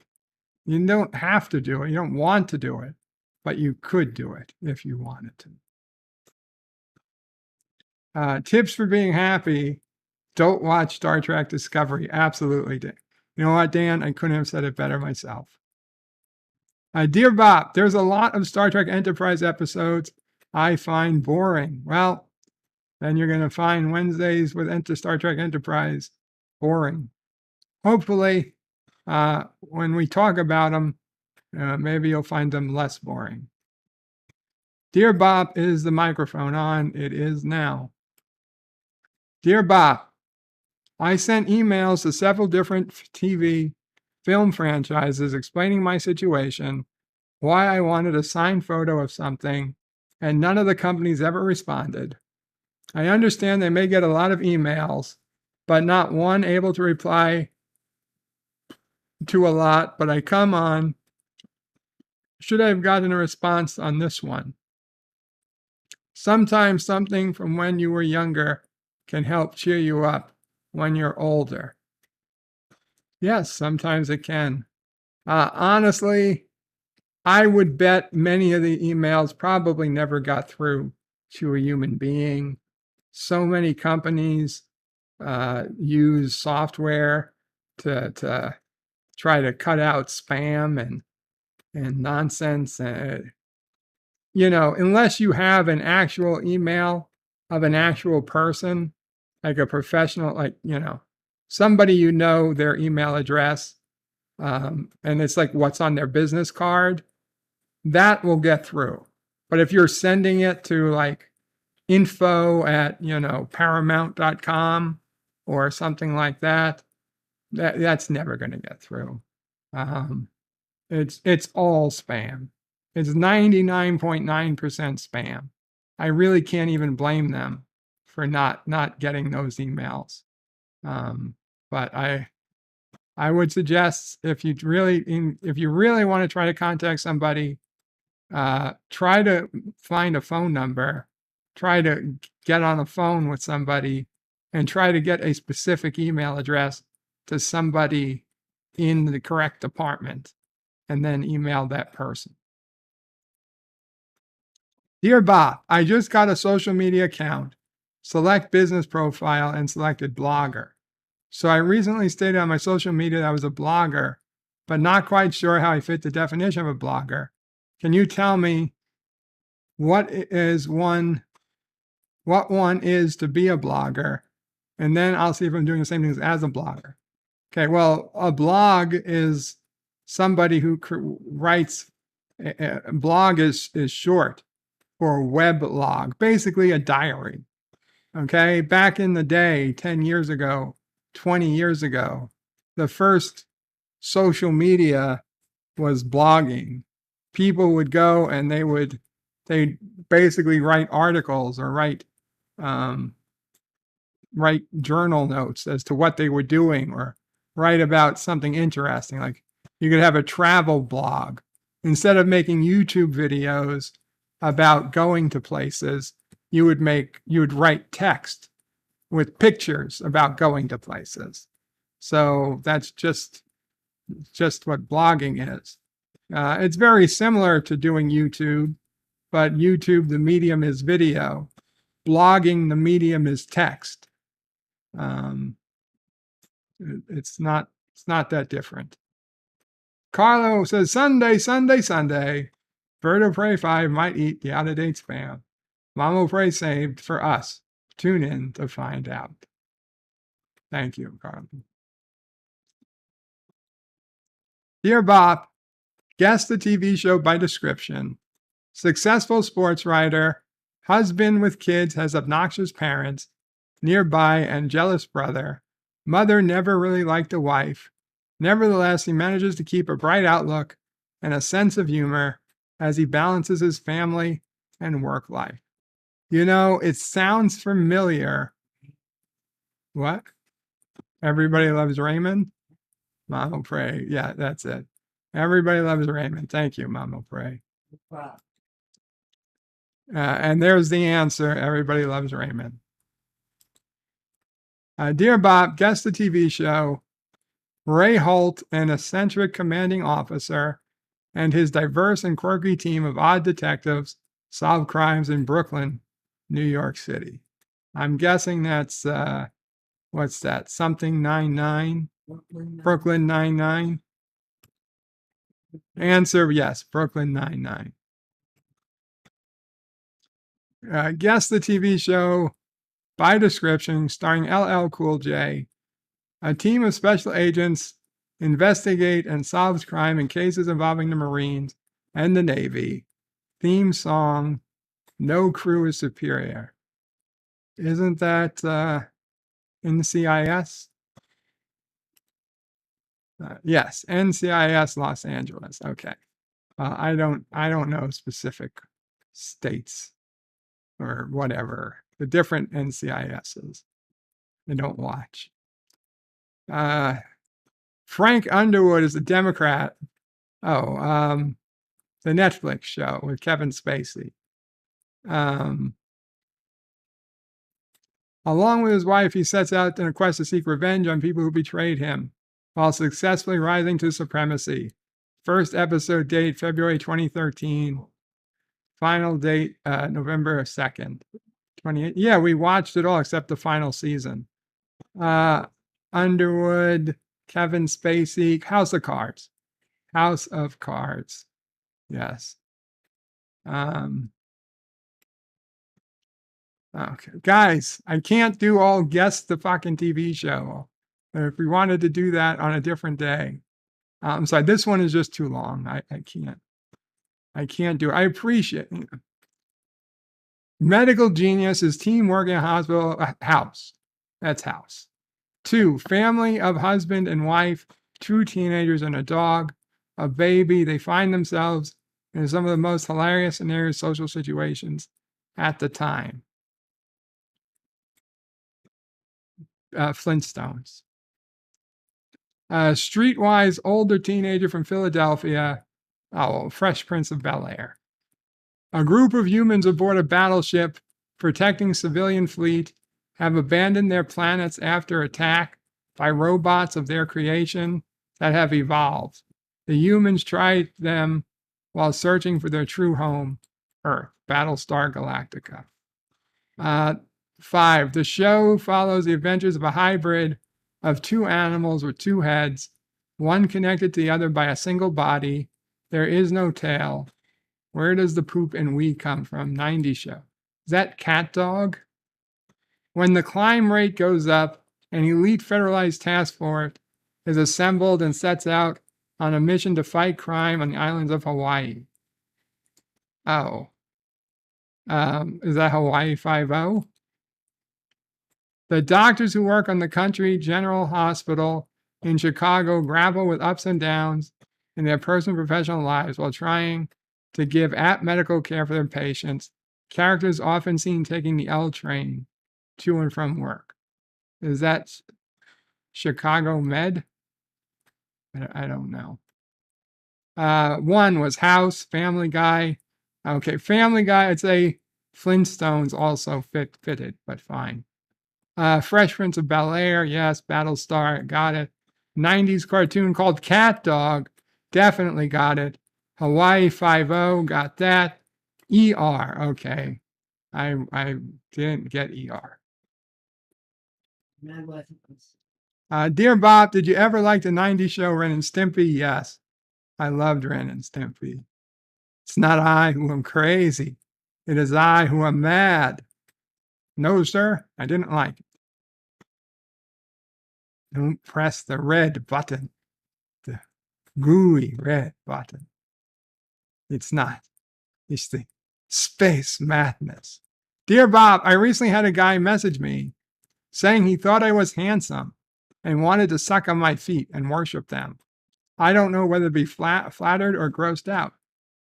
Speaker 8: You don't have to do it. You don't want to do it, but you could do it if you wanted to. Tips for being happy. Don't watch Star Trek Discovery. Absolutely. You know what, Dan? I couldn't have said it better myself. Dear Bob, there's a lot of Star Trek Enterprise episodes I find boring. Well, then you're going to find Wednesdays with Star Trek Enterprise boring. Hopefully, when we talk about them, maybe you'll find them less boring. Dear Bob, is the microphone on? It is now. Dear Bob, I sent emails to several different TV film franchises explaining my situation, why I wanted a signed photo of something, and none of the companies ever responded. I understand they may get a lot of emails, but not one able to reply to a lot, but come on. Should I have gotten a response on this one? Sometimes something from when you were younger can help cheer you up when you're older. Yes, sometimes it can. Honestly, I would bet many of the emails probably never got through to a human being. So many companies use software to try to cut out spam and nonsense. Unless you have an actual email of an actual person, like a professional, somebody their email address, and it's like what's on their business card, that will get through. But if you're sending it to like info@paramount.com or something like that, that's never going to get through. It's all spam. It's 99.9% spam. I really can't even blame them for not getting those emails. But I would suggest if you really want to try to contact somebody, try to find a phone number, try to get on the phone with somebody, and try to get a specific email address to somebody in the correct department, and then email that person. Dear Bob, I just got a social media account. Select business profile and selected blogger. So I recently stated on my social media that I was a blogger, but not quite sure how I fit the definition of a blogger. Can you tell me what one is to be a blogger? And then I'll see if I'm doing the same things as a blogger. Okay, well, a blog is somebody who writes. A blog is short for weblog, basically a diary. Okay, back in the day, 10 years ago, 20 years ago, the first social media was blogging. People would go and they would they basically write articles or write journal notes as to what they were doing, or write about something interesting. Like you could have a travel blog. Instead of making YouTube videos about going to places, you would write text with pictures about going to places. So that's just what blogging is. It's very similar to doing YouTube, but YouTube, the medium is video. Blogging, the medium is text. It's not that different. Carlo says, Sunday. DadOPrey 5 might eat the out-of-date spam. DadOPrey saved for us. Tune in to find out. Thank you, Carlo. Dear Bop, guess the TV show by description. Successful sports writer, husband with kids, has obnoxious parents, nearby and jealous brother. Mother never really liked a wife. Nevertheless, he manages to keep a bright outlook and a sense of humor as he balances his family and work life. You know, it sounds familiar. What? Everybody Loves Raymond? DadOPrey. Yeah, that's it. Everybody Loves Raymond. Thank you, DadOPrey. And there's the answer. Everybody Loves Raymond. Dear Bob, guess the TV show. Ray Holt, an eccentric commanding officer, and his diverse and quirky team of odd detectives solve crimes in Brooklyn, New York City. I'm guessing that's, what's that? Something 99? Brooklyn Nine-Nine? Answer, yes, Brooklyn Nine-Nine. Guess the TV show by description, starring LL Cool J. A team of special agents investigate and solves crime in cases involving the Marines and the Navy. Theme song, No Crew is Superior. Isn't that NCIS? Yes, NCIS Los Angeles. Okay. I don't know specific states or whatever. The different NCISs. I don't watch. Frank Underwood is a Democrat. The Netflix show with Kevin Spacey. Along with his wife, he sets out in a quest to seek revenge on people who betrayed him, while successfully rising to supremacy. First episode date, February 2013. Final date, November 2nd, 28. Yeah, we watched it all except the final season. Underwood, Kevin Spacey, House of Cards. House of Cards. Yes. Okay, guys, I can't do all guess the fucking TV show. If we wanted to do that on a different day. I'm sorry, this one is just too long. I can't do it. I appreciate it. Medical Genius is teamwork in a hospital. House. That's House. 2, family of husband and wife, 2 teenagers and a dog, a baby. They find themselves in some of the most hilarious scenarios, social situations at the time. Flintstones. Streetwise older teenager from Philadelphia. Fresh Prince of Bel-Air. A group of humans aboard a battleship protecting civilian fleet have abandoned their planets after attack by robots of their creation that have evolved. The humans tried them while searching for their true home, Earth, Battlestar Galactica. 5, the show follows the adventures of a hybrid of 2 animals with 2 heads, one connected to the other by a single body. There is no tail. Where does the poop and wee come from? 90s show. Is that Cat Dog? When the crime rate goes up, an elite federalized task force is assembled and sets out on a mission to fight crime on the islands of Hawaii. Is that Hawaii 5-0? The doctors who work on the Country General Hospital in Chicago grapple with ups and downs in their personal and professional lives while trying to give apt medical care for their patients. Characters often seen taking the L train to and from work. Is that Chicago Med? I don't know. One was House, Family Guy. Okay, Family Guy, I'd say Flintstones also fitted, but fine. Fresh Prince of Bel-Air, yes. Battlestar, got it. 90s cartoon called Cat Dog, definitely got it. Hawaii Five-0, got that. ER, okay. I didn't get ER. Dear Bob, did you ever like the 90s show Ren and Stimpy? Yes, I loved Ren and Stimpy. It's not I who am crazy. It is I who am mad. No, sir, I didn't like it. Don't press the red button. The gooey red button. It's not. It's the space madness. Dear Bob, I recently had a guy message me saying he thought I was handsome and wanted to suck on my feet and worship them. I don't know whether to be flattered or grossed out.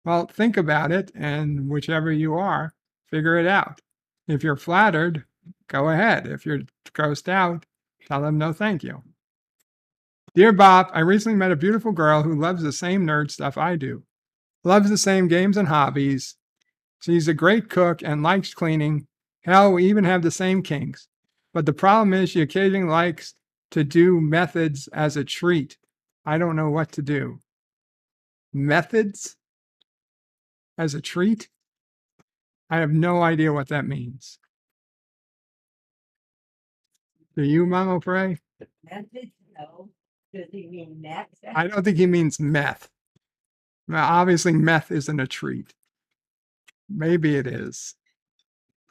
Speaker 8: Well, think about it, and whichever you are, figure it out. If you're flattered, go ahead. If you're grossed out, tell them no thank you. Dear Bob, I recently met a beautiful girl who loves the same nerd stuff I do. Loves the same games and hobbies. She's a great cook and likes cleaning. Hell, we even have the same kinks. But the problem is she occasionally likes to do methods as a treat. I don't know what to do. Methods as a treat? I have no idea what that means. Do you, DadOPrey?
Speaker 9: Methods? No. Does he mean meth?
Speaker 8: I don't think he means meth. Now, obviously, meth isn't a treat. Maybe it is.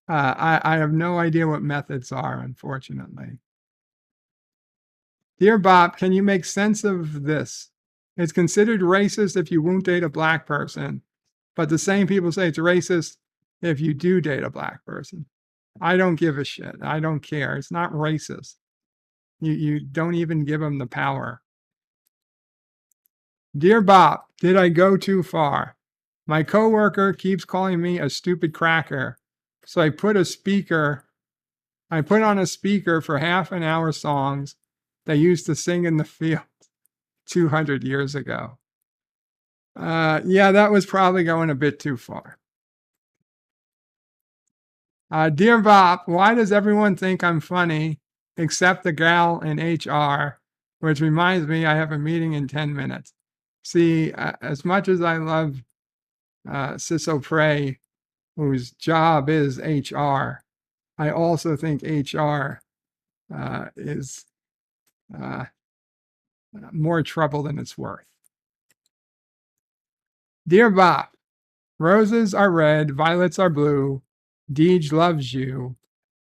Speaker 8: I have no idea what methods are, unfortunately. Dear Bob, can you make sense of this? It's considered racist if you won't date a black person, but the same people say it's racist if you do date a black person. I don't give a shit. I don't care. It's not racist. You don't even give them the power. Dear Bob, did I go too far? My coworker keeps calling me a stupid cracker, so I put on a speaker for half an hour songs they used to sing in the field 200 years ago. Yeah, that was probably going a bit too far. Dear Bob, why does everyone think I'm funny except the gal in HR, which reminds me I have a meeting in 10 minutes. See, as much as I love DadOPrey, whose job is HR, I also think HR is more trouble than it's worth. Dear Bob, roses are red, violets are blue. Deej loves you,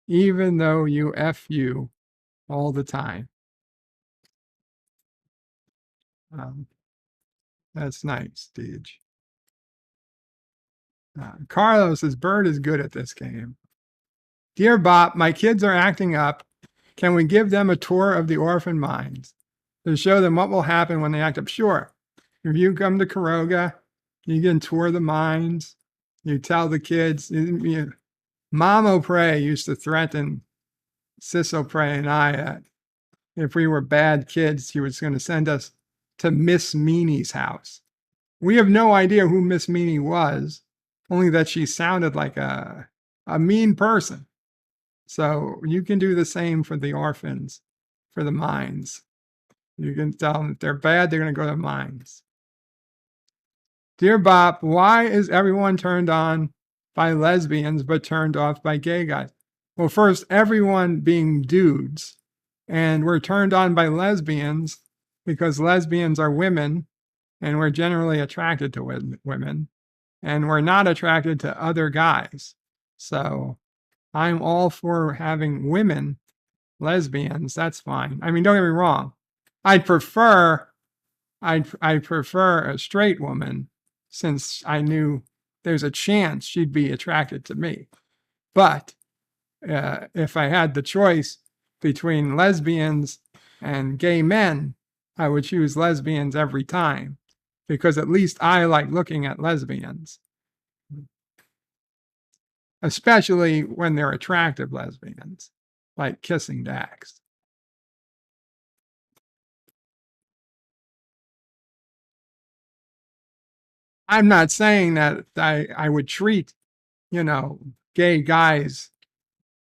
Speaker 8: even though you F you all the time. That's nice, Deej. Carlos, his bird is good at this game. Dear Bob, my kids are acting up. Can we give them a tour of the orphan mines to show them what will happen when they act up? Sure. If you come to Caroga, you can tour the mines. You tell the kids. DadOPrey used to threaten DadOPrey and I that if we were bad kids, he was going to send us to Miss Meanie's house. We have no idea who Miss Meanie was, only that she sounded like a mean person. So you can do the same for the orphans, for the mines. You can tell them if they're bad, they're going to go to the mines. Dear Bob, why is everyone turned on by lesbians but turned off by gay guys? Well, first, everyone being dudes, and we're turned on by lesbians because lesbians are women, and we're generally attracted to women, and we're not attracted to other guys. So I'm all for having women, lesbians, that's fine. I mean, don't get me wrong. I'd prefer a straight woman, since I knew there's a chance she'd be attracted to me. But if I had the choice between lesbians and gay men, I would choose lesbians every time. because at least I like looking at lesbians, especially when they're attractive lesbians, like kissing Dax. I'm not saying that I would treat, gay guys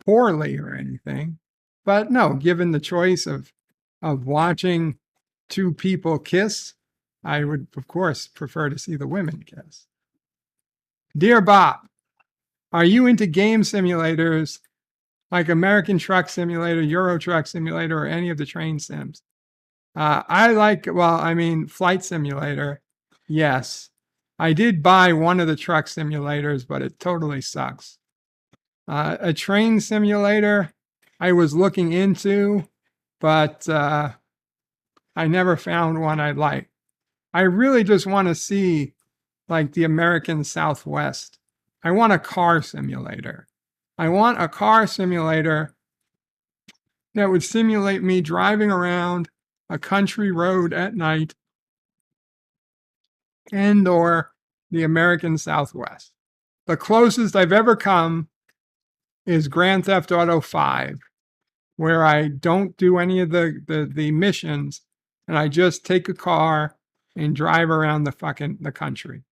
Speaker 8: poorly or anything, but no, given the choice of watching two people kiss, I would, of course, prefer to see the women kiss. Dear Bob, are you into game simulators like American Truck Simulator, Euro Truck Simulator, or any of the train sims? Flight Simulator, yes. I did buy one of the truck simulators, but it totally sucks. A train simulator I was looking into, but I never found one I like. I really just want to see like the American Southwest. I want a car simulator. I want a car simulator that would simulate me driving around a country road at night and or the American Southwest. The closest I've ever come is Grand Theft Auto 5, where I don't do any of the missions and I just take a car and drive around the country.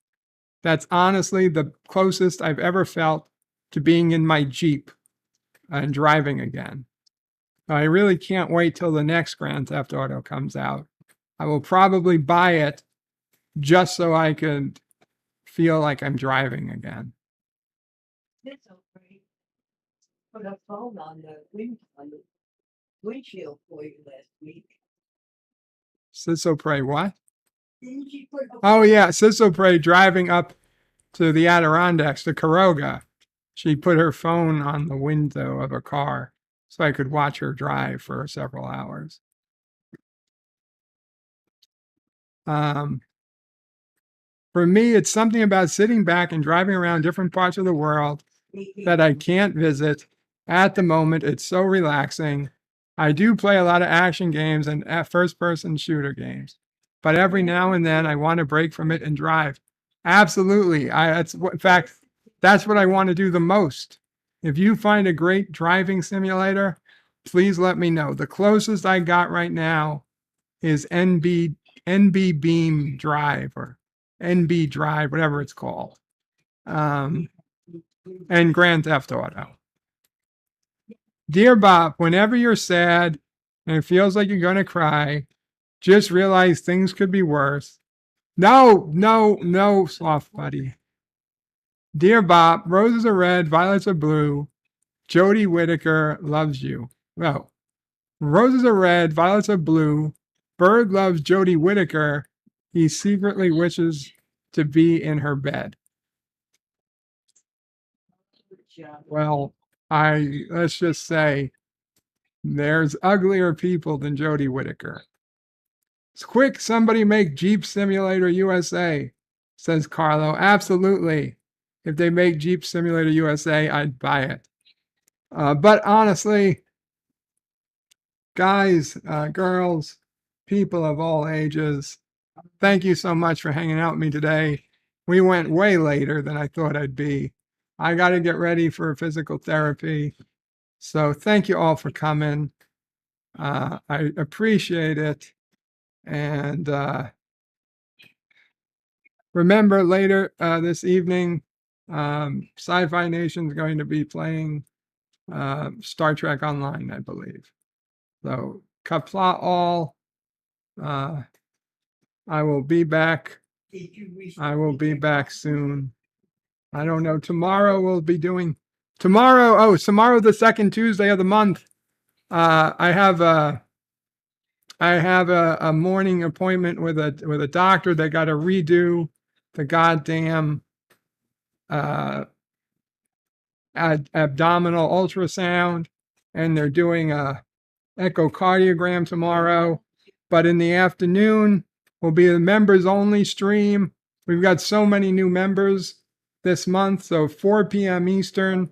Speaker 8: That's honestly the closest I've ever felt to being in my Jeep and driving again. I really can't wait till the next Grand Theft Auto comes out. I will probably buy it just so I could feel like I'm driving again.
Speaker 9: Put a phone on the windshield for you last week.
Speaker 8: DadOPrey, what?
Speaker 9: Didn't you put a
Speaker 8: Oh yeah, DadOPrey driving up to the Adirondacks, to Caroga. She put her phone on the window of a car so I could watch her drive for several hours. For me, it's something about sitting back and driving around different parts of the world that I can't visit at the moment. It's so relaxing. I do play a lot of action games and first-person shooter games, but every now and then I want to break from it and drive. Absolutely. In fact, that's what I want to do the most. If you find a great driving simulator, please let me know. The closest I got right now is NB Beam Drive or NB Drive, whatever it's called, and Grand Theft Auto. Dear Bob, whenever you're sad and it feels like you're going to cry, just realize things could be worse. No, soft buddy. Dear Bob, roses are red, violets are blue. Jodie Whittaker loves you. Well, roses are red, violets are blue. Bird loves Jodie Whittaker. He secretly wishes to be in her bed. Well, let's just say there's uglier people than Jodie Whittaker. Quick, somebody make Jeep Simulator USA, says Carlo. Absolutely. If they make Jeep Simulator USA, I'd buy it. But honestly, guys, girls, people of all ages, thank you so much for hanging out with me today. We went way later than I thought I'd be. I got to get ready for physical therapy. So thank you all for coming. I appreciate it. And remember later this evening, Sci-Fi Nation is going to be playing Star Trek Online, I believe. So Qapla all. I will be back. I will be back soon. I don't know. Tomorrow we'll be doing tomorrow the second Tuesday of the month. I have a morning appointment with a doctor. They got to redo the goddamn abdominal ultrasound, and they're doing a echocardiogram tomorrow. But in the afternoon will be a members only stream. We've got so many new members this month, so 4 p.m. Eastern,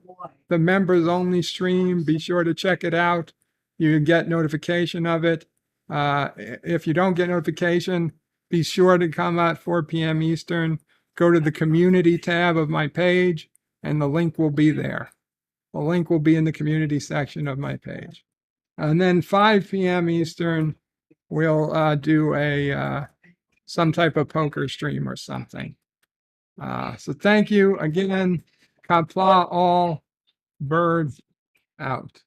Speaker 8: the members only stream. Be sure to check it out. You get notification of it. If you don't get notification, be sure to come at 4 p.m. Eastern. Go to the community tab of my page, and the link will be there. The link will be in the community section of my page. And then 5 p.m. Eastern, we'll do a some type of poker stream or something. So thank you again. Qapla all, birds out.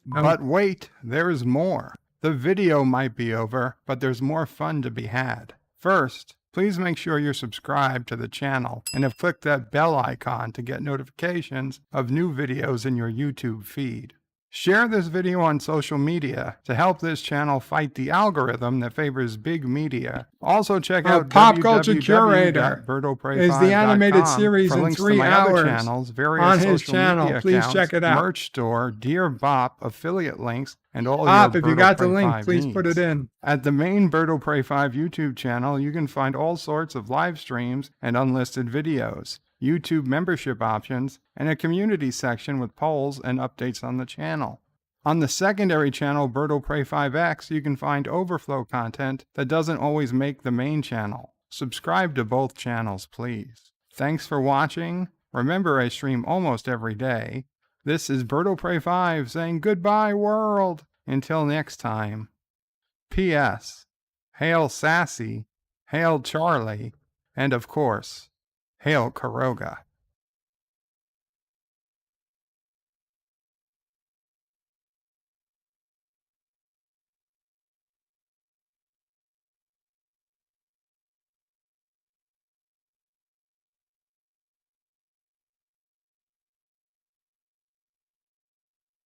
Speaker 8: But wait, there's more. The video might be over, but there's more fun to be had. First, please make sure you're subscribed to the channel and have clicked that bell icon to get notifications of new videos in your YouTube feed. Share this video on social media to help this channel fight the algorithm that favors big media. Also check out Pop Culture Curator is the animated series
Speaker 12: for
Speaker 8: in
Speaker 12: links to
Speaker 8: 3
Speaker 12: my other
Speaker 8: hours
Speaker 12: channels, various
Speaker 8: on his
Speaker 12: social
Speaker 8: channel.
Speaker 12: media
Speaker 8: Please
Speaker 12: accounts,
Speaker 8: check it out.
Speaker 12: merch store, Dear Bop, affiliate links, and all
Speaker 8: Pop,
Speaker 12: your
Speaker 8: if you got the
Speaker 12: DadOPrey
Speaker 8: link,
Speaker 12: 5
Speaker 8: please
Speaker 12: needs.
Speaker 8: put it in.
Speaker 12: At the main DadOPrey 5 YouTube channel, you can find all sorts of live streams and unlisted videos, YouTube membership options, and a community section with polls and updates on the channel. On the secondary channel, DadOPrey 5X, you can find overflow content that doesn't always make the main channel. Subscribe to both channels, please. Thanks for watching. Remember, I stream almost every day. This is DadOPrey 5 saying goodbye, world. Until next time. P.S. Hail Sassy, hail Charlie, and of course, hail Kuroga.